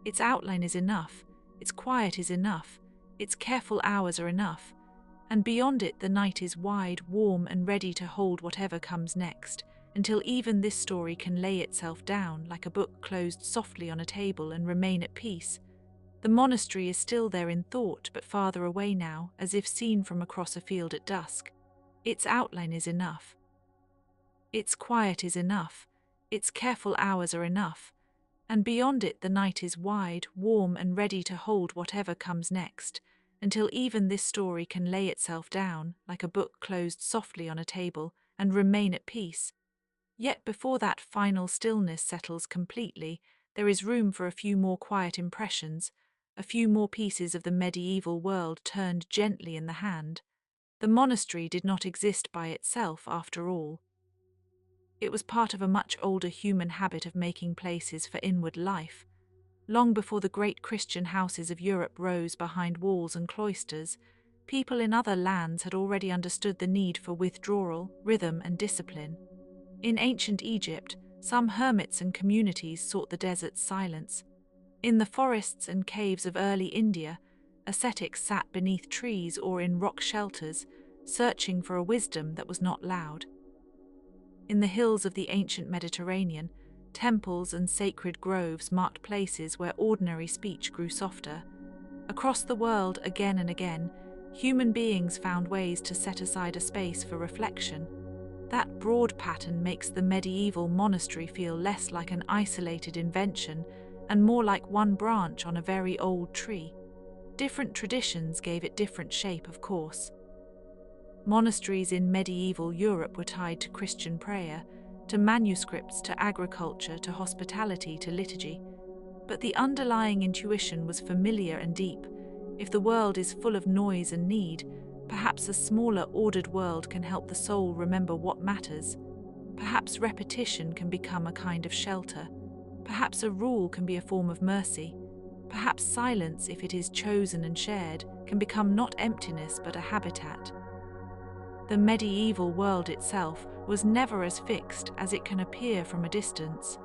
Its outline is enough, its quiet is enough, its careful hours are enough, and beyond it the night is wide, warm, and ready to hold whatever comes next, until even this story can lay itself down like a book closed softly on a table and remain at peace. The monastery is still there in thought, but farther away now, as if seen from across a field at dusk. Its outline is enough. Its quiet is enough. Its careful hours are enough. And beyond it the night is wide, warm, and ready to hold whatever comes next, until even this story can lay itself down, like a book closed softly on a table, and remain at peace. Yet before that final stillness settles completely, there is room for a few more quiet impressions, a few more pieces of the medieval world turned gently in the hand. The monastery did not exist by itself, after all. It was part of a much older human habit of making places for inward life. Long before the great Christian houses of Europe rose behind walls and cloisters, people in other lands had already understood the need for withdrawal, rhythm, and discipline. In ancient Egypt, some hermits and communities sought the desert's silence. In the forests and caves of early India, ascetics sat beneath trees or in rock shelters, searching for a wisdom that was not loud. In the hills of the ancient Mediterranean, temples and sacred groves marked places where ordinary speech grew softer. Across the world, again and again, human beings found ways to set aside a space for reflection. That broad pattern makes the medieval monastery feel less like an isolated invention and more like one branch on a very old tree. Different traditions gave it different shape, of course. Monasteries in medieval Europe were tied to Christian prayer, to manuscripts, to agriculture, to hospitality, to liturgy. But the underlying intuition was familiar and deep. If the world is full of noise and need, perhaps a smaller, ordered world can help the soul remember what matters. Perhaps repetition can become a kind of shelter. Perhaps a rule can be a form of mercy. Perhaps silence, if it is chosen and shared, can become not emptiness but a habitat. The medieval world itself was never as fixed as it can appear from a distance.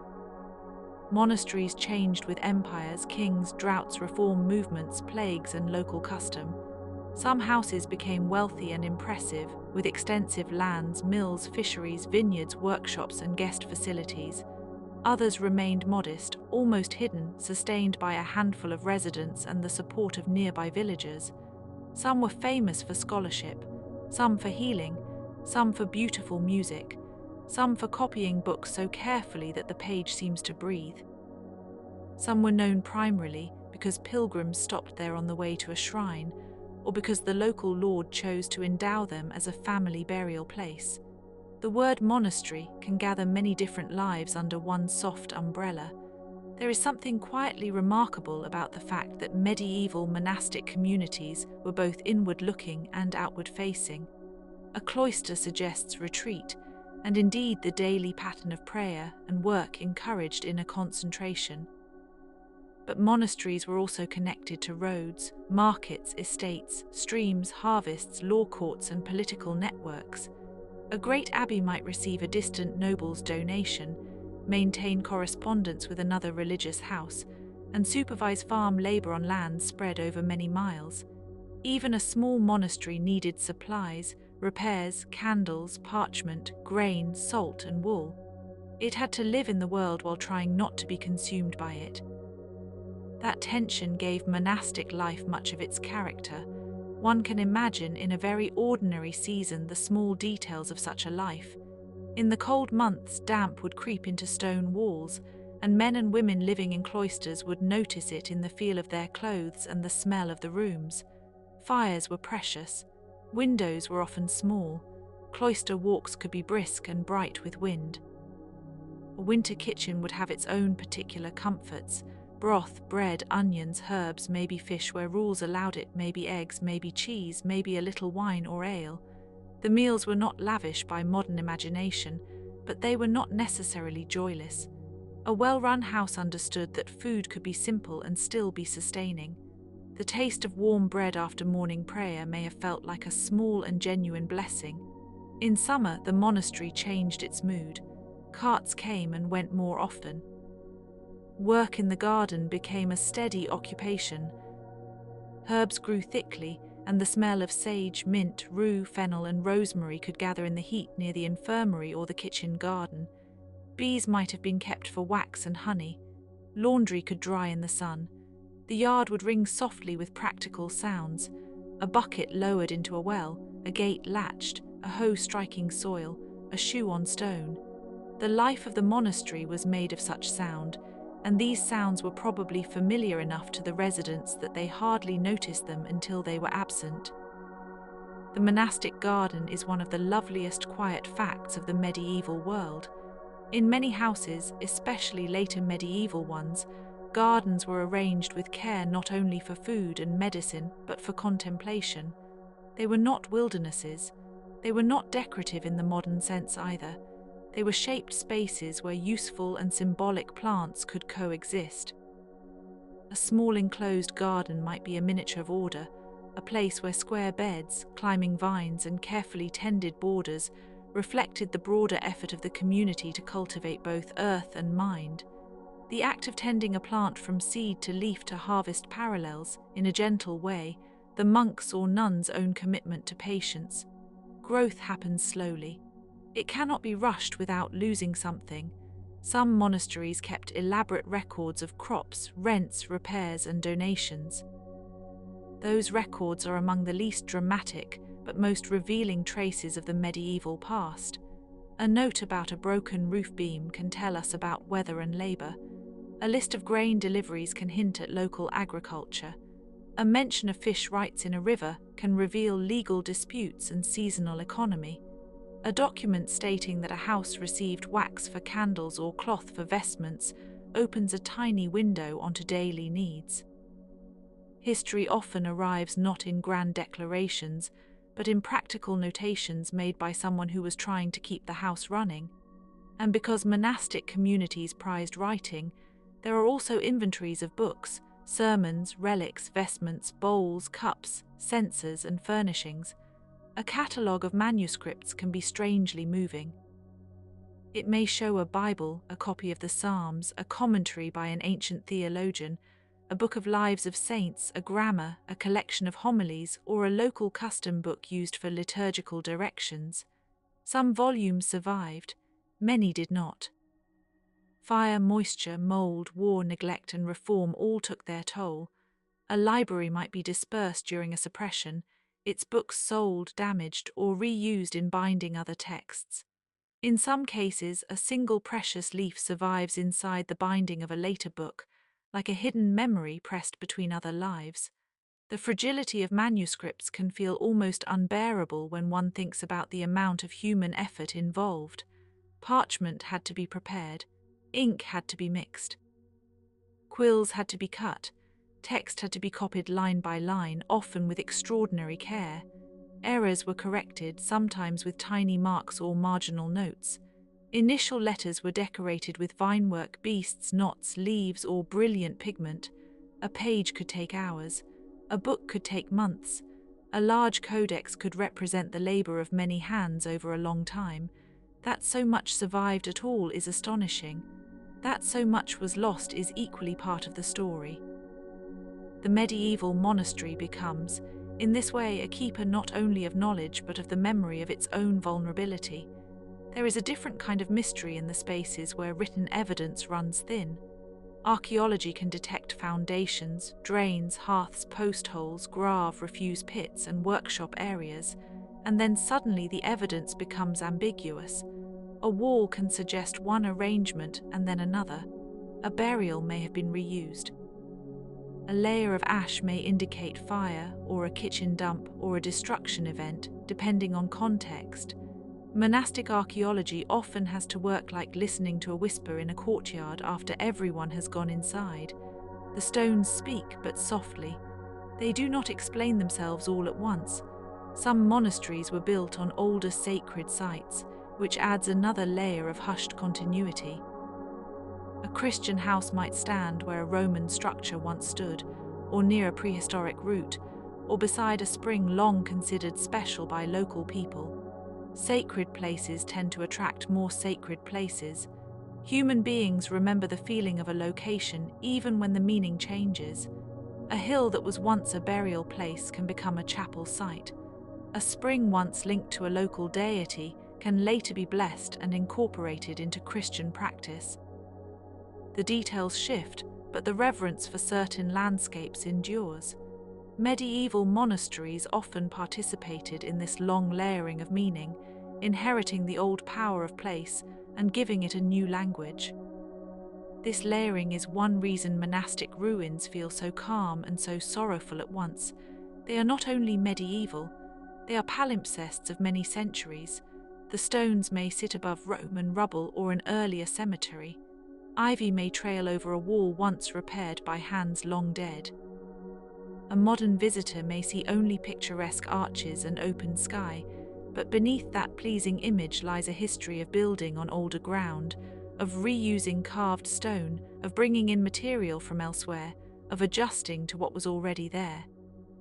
Monasteries changed with empires, kings, droughts, reform movements, plagues, and local custom. Some houses became wealthy and impressive, with extensive lands, mills, fisheries, vineyards, workshops, and guest facilities. Others remained modest, almost hidden, sustained by a handful of residents and the support of nearby villagers. Some were famous for scholarship, some for healing, some for beautiful music, some for copying books so carefully that the page seems to breathe. Some were known primarily because pilgrims stopped there on the way to a shrine, or because the local lord chose to endow them as a family burial place. The word monastery can gather many different lives under one soft umbrella. There is something quietly remarkable about the fact that medieval monastic communities were both inward-looking and outward-facing. A cloister suggests retreat, and indeed the daily pattern of prayer and work encouraged inner concentration. But monasteries were also connected to roads, markets, estates, streams, harvests, law courts, and political networks. A great abbey might receive a distant noble's donation, maintain correspondence with another religious house, and supervise farm labor on lands spread over many miles. Even a small monastery needed supplies, repairs, candles, parchment, grain, salt, and wool. It had to live in the world while trying not to be consumed by it. That tension gave monastic life much of its character. One can imagine in a very ordinary season the small details of such a life. In the cold months, damp would creep into stone walls, and men and women living in cloisters would notice it in the feel of their clothes and the smell of the rooms. Fires were precious. Windows were often small. Cloister walks could be brisk and bright with wind. A winter kitchen would have its own particular comforts. Broth, bread, onions, herbs, maybe fish where rules allowed it, maybe eggs, maybe cheese, maybe a little wine or ale. The meals were not lavish by modern imagination, but they were not necessarily joyless. A well-run house understood that food could be simple and still be sustaining. The taste of warm bread after morning prayer may have felt like a small and genuine blessing. In summer, the monastery changed its mood. Carts came and went more often. Work in the garden became a steady occupation. Herbs grew thickly, and the smell of sage, mint, rue, fennel, and rosemary could gather in the heat near the infirmary or the kitchen garden. Bees might have been kept for wax and honey. Laundry could dry in the sun. The yard would ring softly with practical sounds. A bucket lowered into a well, a gate latched, a hoe striking soil, a shoe on stone. The life of the monastery was made of such sound, and these sounds were probably familiar enough to the residents that they hardly noticed them until they were absent. The monastic garden is one of the loveliest quiet facts of the medieval world. In many houses, especially later medieval ones, gardens were arranged with care not only for food and medicine, but for contemplation. They were not wildernesses. They were not decorative in the modern sense either. They were shaped spaces where useful and symbolic plants could coexist. A small enclosed garden might be a miniature of order, a place where square beds, climbing vines, and carefully tended borders reflected the broader effort of the community to cultivate both earth and mind. The act of tending a plant from seed to leaf to harvest parallels, in a gentle way, the monk's or nun's own commitment to patience. Growth happens slowly. It cannot be rushed without losing something. Some monasteries kept elaborate records of crops, rents, repairs, and donations. Those records are among the least dramatic but most revealing traces of the medieval past. A note about a broken roof beam can tell us about weather and labor. A list of grain deliveries can hint at local agriculture. A mention of fish rights in a river can reveal legal disputes and seasonal economy. A document stating that a house received wax for candles or cloth for vestments opens a tiny window onto daily needs. History often arrives not in grand declarations, but in practical notations made by someone who was trying to keep the house running. And because monastic communities prized writing, There are also inventories of books, sermons, relics, vestments, bowls, cups, censers, and furnishings. A catalogue of manuscripts can be strangely moving. It may show a Bible, a copy of the Psalms, a commentary by an ancient theologian, a book of lives of saints, a grammar, a collection of homilies, or a local custom book used for liturgical directions. Some volumes survived, many did not. Fire, moisture, mold, war, neglect, and reform all took their toll. A library might be dispersed during a suppression, its books sold, damaged, or reused in binding other texts. In some cases, a single precious leaf survives inside the binding of a later book, like a hidden memory pressed between other lives. The fragility of manuscripts can feel almost unbearable when one thinks about the amount of human effort involved. Parchment had to be prepared, ink had to be mixed, quills had to be cut, text had to be copied line by line, often with extraordinary care. Errors were corrected, sometimes with tiny marks or marginal notes. Initial letters were decorated with vinework, beasts, knots, leaves, or brilliant pigment. A page could take hours. A book could take months. A large codex could represent the labor of many hands over a long time. That so much survived at all is astonishing. That so much was lost is equally part of the story. The medieval monastery becomes, in this way, a keeper not only of knowledge but of the memory of its own vulnerability. There is a different kind of mystery in the spaces where written evidence runs thin. Archaeology can detect foundations, drains, hearths, post holes, grave, refuse pits, and workshop areas, and then suddenly the evidence becomes ambiguous. A wall can suggest one arrangement and then another. A burial may have been reused. A layer of ash may indicate fire, or a kitchen dump, or a destruction event, depending on context. Monastic archaeology often has to work like listening to a whisper in a courtyard after everyone has gone inside. The stones speak, but softly. They do not explain themselves all at once. Some monasteries were built on older sacred sites, which adds another layer of hushed continuity. A Christian house might stand where a Roman structure once stood, or near a prehistoric route, or beside a spring long considered special by local people. Sacred places tend to attract more sacred places. Human beings remember the feeling of a location even when the meaning changes. A hill that was once a burial place can become a chapel site. A spring once linked to a local deity can later be blessed and incorporated into Christian practice. The details shift, but the reverence for certain landscapes endures. Medieval monasteries often participated in this long layering of meaning, inheriting the old power of place and giving it a new language. This layering is one reason monastic ruins feel so calm and so sorrowful at once. They are not only medieval, they are palimpsests of many centuries. The stones may sit above Roman rubble or an earlier cemetery. Ivy may trail over a wall once repaired by hands long dead. A modern visitor may see only picturesque arches and open sky, but beneath that pleasing image lies a history of building on older ground, of reusing carved stone, of bringing in material from elsewhere, of adjusting to what was already there.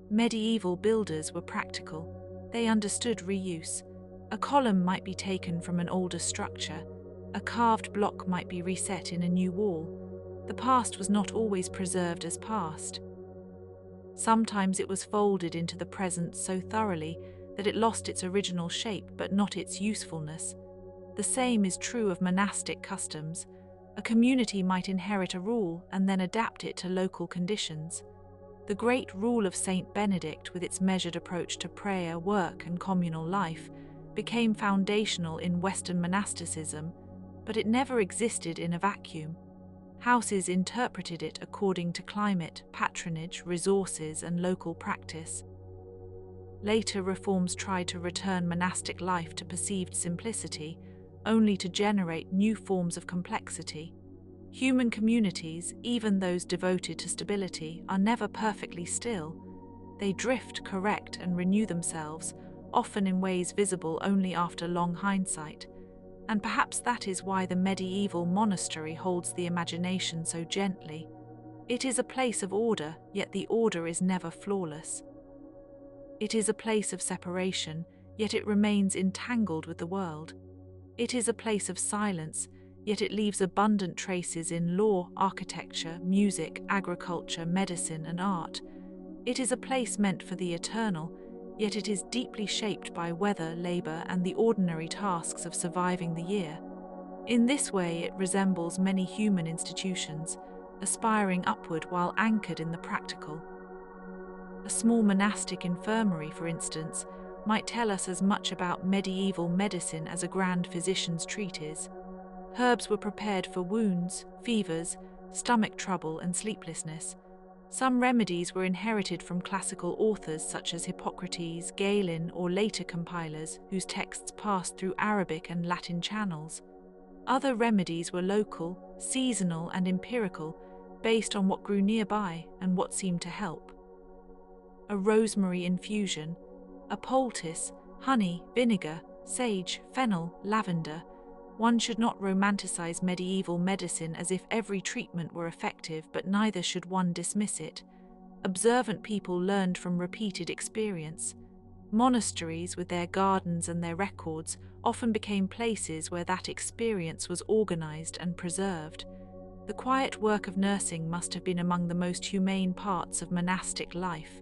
Medieval builders were practical. They understood reuse. A column might be taken from an older structure. A carved block might be reset in a new wall. The past was not always preserved as past. Sometimes it was folded into the present so thoroughly that it lost its original shape but not its usefulness. The same is true of monastic customs. A community might inherit a rule and then adapt it to local conditions. The great rule of Saint Benedict, with its measured approach to prayer, work, and communal life, became foundational in Western monasticism, but it never existed in a vacuum. Houses interpreted it according to climate, patronage, resources, and local practice. Later reforms tried to return monastic life to perceived simplicity, only to generate new forms of complexity. Human communities, even those devoted to stability, are never perfectly still. They drift, correct, and renew themselves, often in ways visible only after long hindsight. And perhaps that is why the medieval monastery holds the imagination so gently. It is a place of order, yet the order is never flawless. It is a place of separation, yet it remains entangled with the world. It is a place of silence, yet it leaves abundant traces in law, architecture, music, agriculture, medicine, and art. It is a place meant for the eternal, yet it is deeply shaped by weather, labor, and the ordinary tasks of surviving the year. In this way, it resembles many human institutions, aspiring upward while anchored in the practical. A small monastic infirmary, for instance, might tell us as much about medieval medicine as a grand physician's treatise. Herbs were prepared for wounds, fevers, stomach trouble, and sleeplessness. Some remedies were inherited from classical authors such as Hippocrates, Galen, or later compilers whose texts passed through Arabic and Latin channels. Other remedies were local, seasonal, and empirical, based on what grew nearby and what seemed to help. A rosemary infusion, a poultice, honey, vinegar, sage, fennel, lavender. One should not romanticize medieval medicine as if every treatment were effective, but neither should one dismiss it. Observant people learned from repeated experience. Monasteries, with their gardens and their records, often became places where that experience was organized and preserved. The quiet work of nursing must have been among the most humane parts of monastic life.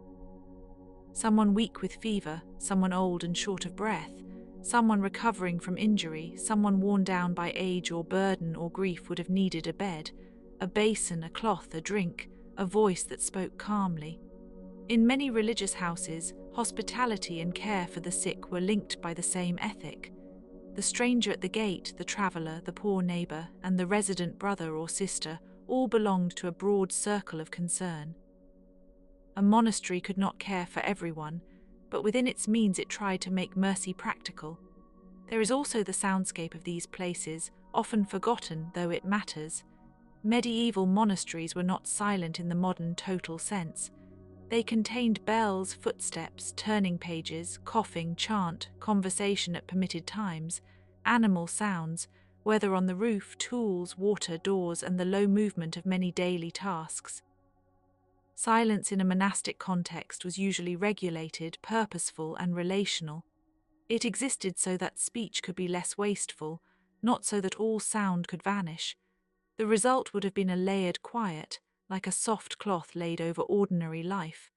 Someone weak with fever, someone old and short of breath, someone recovering from injury, someone worn down by age or burden or grief would have needed a bed, a basin, a cloth, a drink, a voice that spoke calmly. In many religious houses, hospitality and care for the sick were linked by the same ethic. The stranger at the gate, the traveller, the poor neighbour, and the resident brother or sister all belonged to a broad circle of concern. A monastery could not care for everyone, but within its means it tried to make mercy practical. There is also the soundscape of these places, often forgotten, though it matters. Medieval monasteries were not silent in the modern total sense. They contained bells, footsteps, turning pages, coughing, chant, conversation at permitted times, animal sounds, weather on the roof, tools, water, doors, and the low movement of many daily tasks. Silence in a monastic context was usually regulated, purposeful, and relational. It existed so that speech could be less wasteful, not so that all sound could vanish. The result would have been a layered quiet, like a soft cloth laid over ordinary life.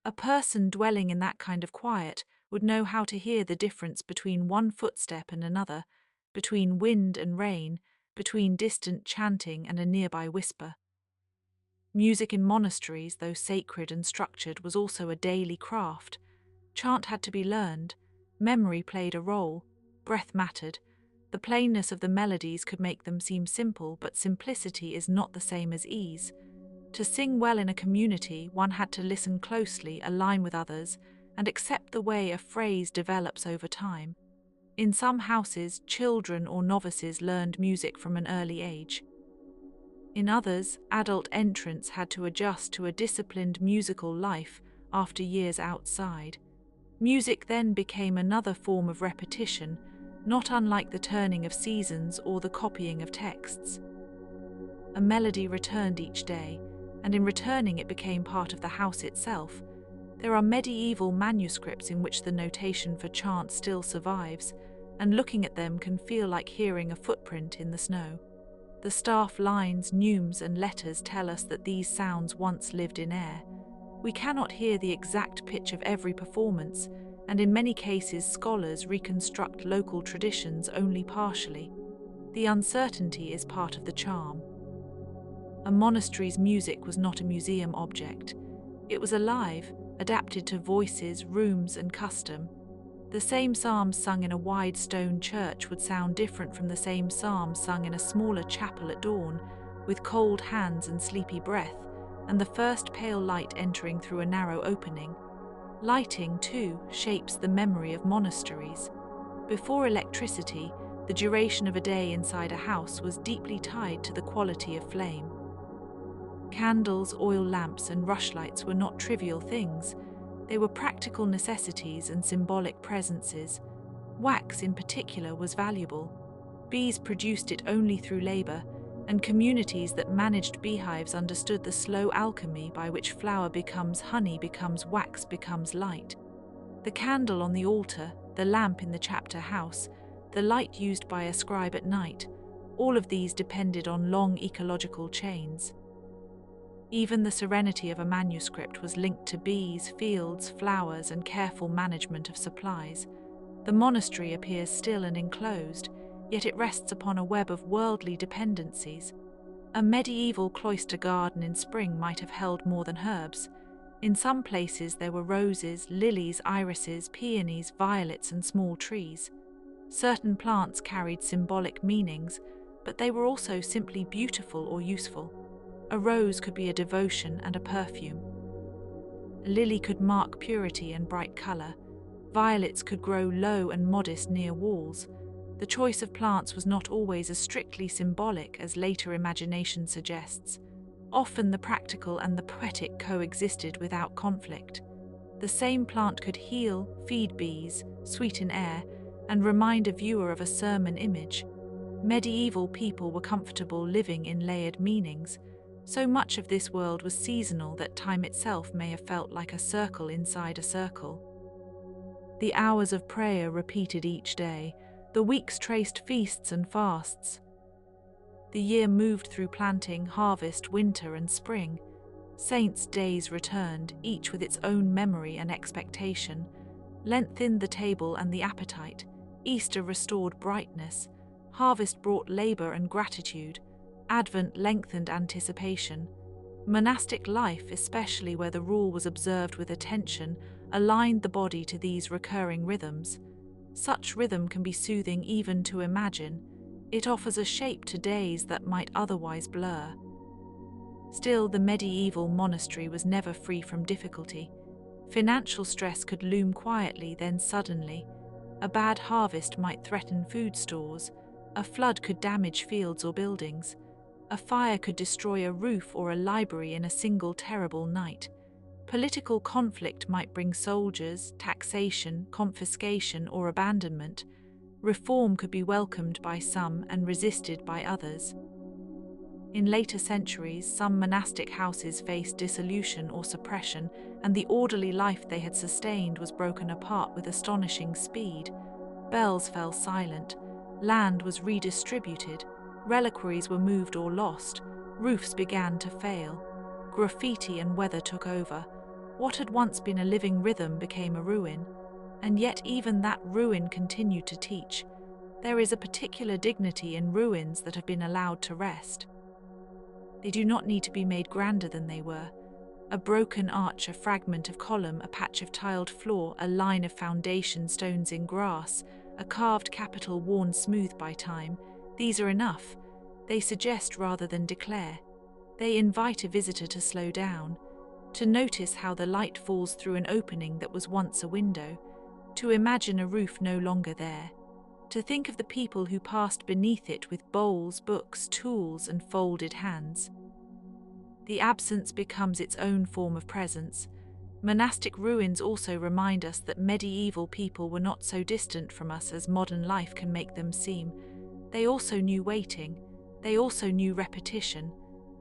A person dwelling in that kind of quiet would know how to hear the difference between one footstep and another, between wind and rain, between distant chanting and a nearby whisper. Music in monasteries, though sacred and structured, was also a daily craft. Chant had to be learned, memory played a role, breath mattered. The plainness of the melodies could make them seem simple, but simplicity is not the same as ease. To sing well in a community, one had to listen closely, align with others, and accept the way a phrase develops over time. In some houses, children or novices learned music from an early age. In others, adult entrants had to adjust to a disciplined musical life after years outside. Music then became another form of repetition, not unlike the turning of seasons or the copying of texts. A melody returned each day, and in returning it became part of the house itself. There are medieval manuscripts in which the notation for chant still survives, and looking at them can feel like hearing a footprint in the snow. The staff lines, neumes, and letters tell us that these sounds once lived in air. We cannot hear the exact pitch of every performance, and in many cases scholars reconstruct local traditions only partially. The uncertainty is part of the charm. A monastery's music was not a museum object. It was alive, adapted to voices, rooms, and custom. The same psalms sung in a wide stone church would sound different from the same psalms sung in a smaller chapel at dawn, with cold hands and sleepy breath, and the first pale light entering through a narrow opening. Lighting, too, shapes the memory of monasteries. Before electricity, the duration of a day inside a house was deeply tied to the quality of flame. Candles, oil lamps, and rushlights were not trivial things. They were practical necessities and symbolic presences. Wax, in particular, was valuable. Bees produced it only through labor, and communities that managed beehives understood the slow alchemy by which flour becomes honey, becomes wax, becomes light. The candle on the altar, the lamp in the chapter house, the light used by a scribe at night, all of these depended on long ecological chains. Even the serenity of a manuscript was linked to bees, fields, flowers, and careful management of supplies. The monastery appears still and enclosed, yet it rests upon a web of worldly dependencies. A medieval cloister garden in spring might have held more than herbs. In some places there were roses, lilies, irises, peonies, violets, and small trees. Certain plants carried symbolic meanings, but they were also simply beautiful or useful. A rose could be a devotion and a perfume. A lily could mark purity and bright color. Violets could grow low and modest near walls. The choice of plants was not always as strictly symbolic as later imagination suggests. Often the practical and the poetic coexisted without conflict. The same plant could heal, feed bees, sweeten air, and remind a viewer of a sermon image. Medieval people were comfortable living in layered meanings. So much of this world was seasonal that time itself may have felt like a circle inside a circle. The hours of prayer repeated each day. The weeks traced feasts and fasts. The year moved through planting, harvest, winter, and spring. Saints' days returned, each with its own memory and expectation. Lent thinned the table and the appetite. Easter restored brightness. Harvest brought labor and gratitude. Advent lengthened anticipation. Monastic life, especially where the rule was observed with attention, aligned the body to these recurring rhythms. Such rhythm can be soothing even to imagine. It offers a shape to days that might otherwise blur. Still, the medieval monastery was never free from difficulty. Financial stress could loom quietly, then suddenly. A bad harvest might threaten food stores. A flood could damage fields or buildings. A fire could destroy a roof or a library in a single terrible night. Political conflict might bring soldiers, taxation, confiscation, or abandonment. Reform could be welcomed by some and resisted by others. In later centuries, some monastic houses faced dissolution or suppression, and the orderly life they had sustained was broken apart with astonishing speed. Bells fell silent, land was redistributed, reliquaries were moved or lost, roofs began to fail, graffiti and weather took over. What had once been a living rhythm became a ruin, and yet even that ruin continued to teach. There is a particular dignity in ruins that have been allowed to rest. They do not need to be made grander than they were. A broken arch, a fragment of column, a patch of tiled floor, a line of foundation stones in grass, a carved capital worn smooth by time, these are enough. They suggest rather than declare. They invite a visitor to slow down, to notice how the light falls through an opening that was once a window, to imagine a roof no longer there, to think of the people who passed beneath it with bowls, books, tools, and folded hands. The absence becomes its own form of presence. Monastic ruins also remind us that medieval people were not so distant from us as modern life can make them seem. They also knew waiting. They also knew repetition.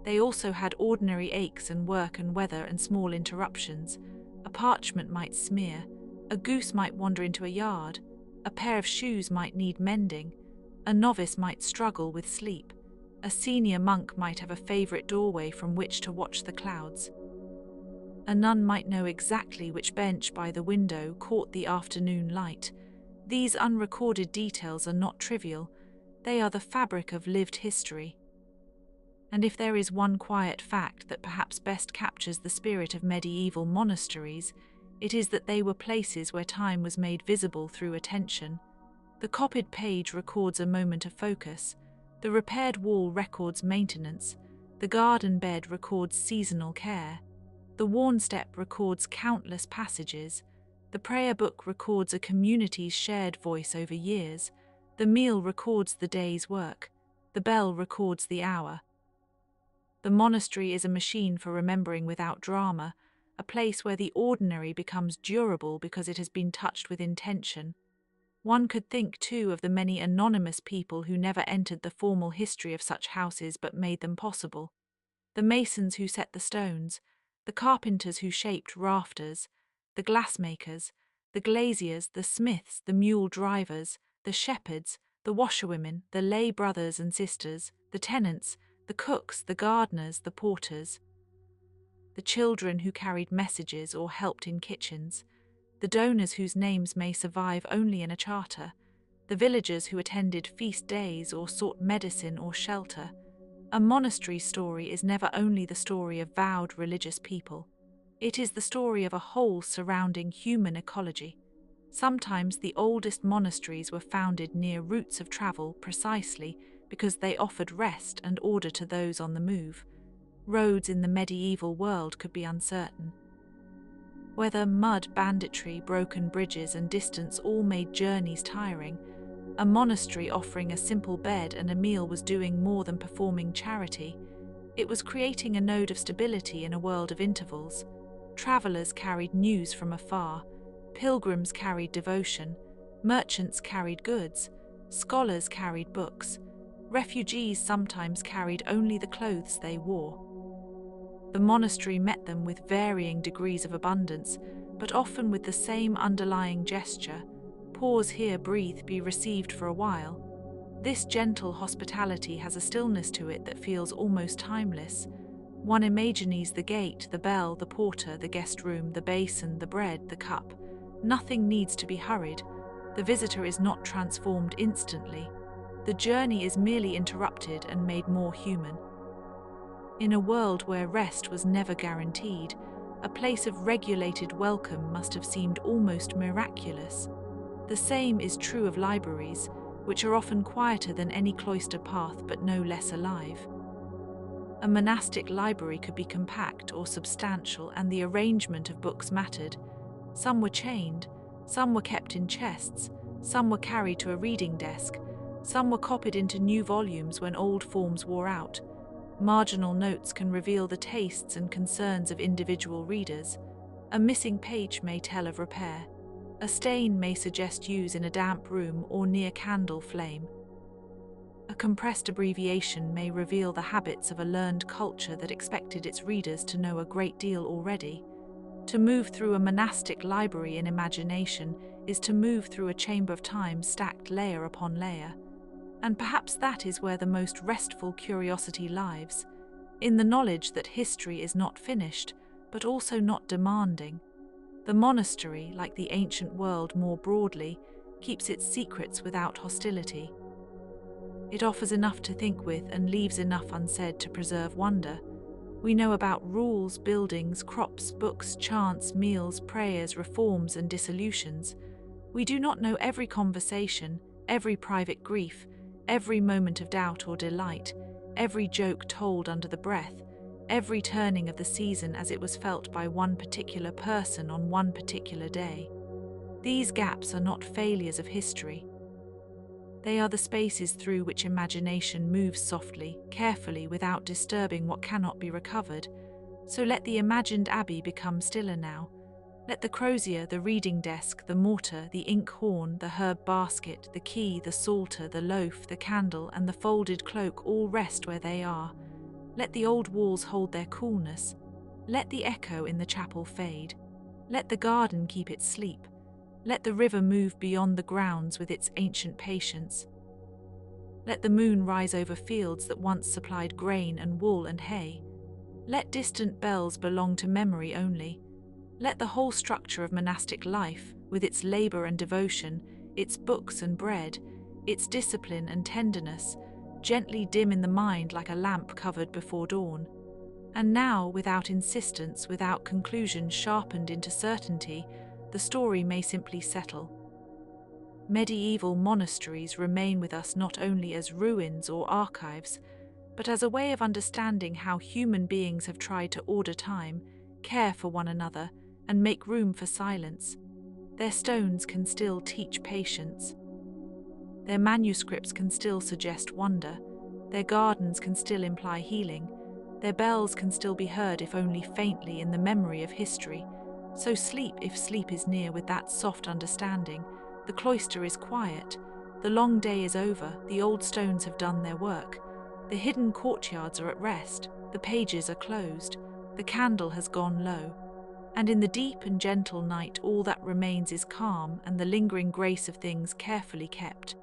They also had ordinary aches and work and weather and small interruptions. A parchment might smear. A goose might wander into a yard. A pair of shoes might need mending. A novice might struggle with sleep. A senior monk might have a favorite doorway from which to watch the clouds. A nun might know exactly which bench by the window caught the afternoon light. These unrecorded details are not trivial. They are the fabric of lived history. And if there is one quiet fact that perhaps best captures the spirit of medieval monasteries, it is that they were places where time was made visible through attention. The copied page records a moment of focus. The repaired wall records maintenance. The garden bed records seasonal care. The worn step records countless passages. The prayer book records a community's shared voice over years. The meal records the day's work. The bell records the hour. The monastery is a machine for remembering without drama, a place where the ordinary becomes durable because it has been touched with intention. One could think, too, of the many anonymous people who never entered the formal history of such houses but made them possible. The masons who set the stones, the carpenters who shaped rafters, the glassmakers, the glaziers, the smiths, the mule drivers, the shepherds, the washerwomen, the lay brothers and sisters, the tenants, the cooks, the gardeners, the porters, the children who carried messages or helped in kitchens, the donors whose names may survive only in a charter, the villagers who attended feast days or sought medicine or shelter. A monastery story is never only the story of vowed religious people. It is the story of a whole surrounding human ecology. Sometimes the oldest monasteries were founded near routes of travel precisely because they offered rest and order to those on the move. Roads in the medieval world could be uncertain. Whether mud, banditry, broken bridges, and distance all made journeys tiring, a monastery offering a simple bed and a meal was doing more than performing charity. It was creating a node of stability in a world of intervals. Travelers carried news from afar, pilgrims carried devotion, merchants carried goods, scholars carried books, refugees sometimes carried only the clothes they wore. The monastery met them with varying degrees of abundance, but often with the same underlying gesture: pause here, breathe, be received for a while. This gentle hospitality has a stillness to it that feels almost timeless. One imagines the gate, the bell, the porter, the guest room, the basin, the bread, the cup. Nothing needs to be hurried. The visitor is not transformed instantly. The journey is merely interrupted and made more human. In a world where rest was never guaranteed, a place of regulated welcome must have seemed almost miraculous. The same is true of libraries, which are often quieter than any cloister path but no less alive. A monastic library could be compact or substantial, and the arrangement of books mattered. Some were chained, some were kept in chests, some were carried to a reading desk, some were copied into new volumes when old forms wore out. Marginal notes can reveal the tastes and concerns of individual readers. A missing page may tell of repair. A stain may suggest use in a damp room or near candle flame. A compressed abbreviation may reveal the habits of a learned culture that expected its readers to know a great deal already. To move through a monastic library in imagination is to move through a chamber of time stacked layer upon layer. And perhaps that is where the most restful curiosity lies, in the knowledge that history is not finished, but also not demanding. The monastery, like the ancient world more broadly, keeps its secrets without hostility. It offers enough to think with and leaves enough unsaid to preserve wonder. We know about rules, buildings, crops, books, chants, meals, prayers, reforms, and dissolutions. We do not know every conversation, every private grief, every moment of doubt or delight, every joke told under the breath, every turning of the season as it was felt by one particular person on one particular day. These gaps are not failures of history. They are the spaces through which imagination moves softly, carefully, without disturbing what cannot be recovered. So let the imagined Abbey become stiller now. Let the crozier, the reading desk, the mortar, the ink horn, the herb basket, the key, the psalter, the loaf, the candle, and the folded cloak all rest where they are. Let the old walls hold their coolness. Let the echo in the chapel fade. Let the garden keep its sleep. Let the river move beyond the grounds with its ancient patience. Let the moon rise over fields that once supplied grain and wool and hay. Let distant bells belong to memory only. Let the whole structure of monastic life, with its labor and devotion, its books and bread, its discipline and tenderness, gently dim in the mind like a lamp covered before dawn. And now, without insistence, without conclusion sharpened into certainty, the story may simply settle. Medieval monasteries remain with us not only as ruins or archives, but as a way of understanding how human beings have tried to order time, care for one another, and make room for silence. Their stones can still teach patience. Their manuscripts can still suggest wonder. Their gardens can still imply healing. Their bells can still be heard, if only faintly, in the memory of history. So sleep, if sleep is near, with that soft understanding, The cloister is quiet. The long day is over, the old stones have done their work. The hidden courtyards are at rest, the pages are closed, the candle has gone low. And in the deep and gentle night all that remains is calm and the lingering grace of things carefully kept.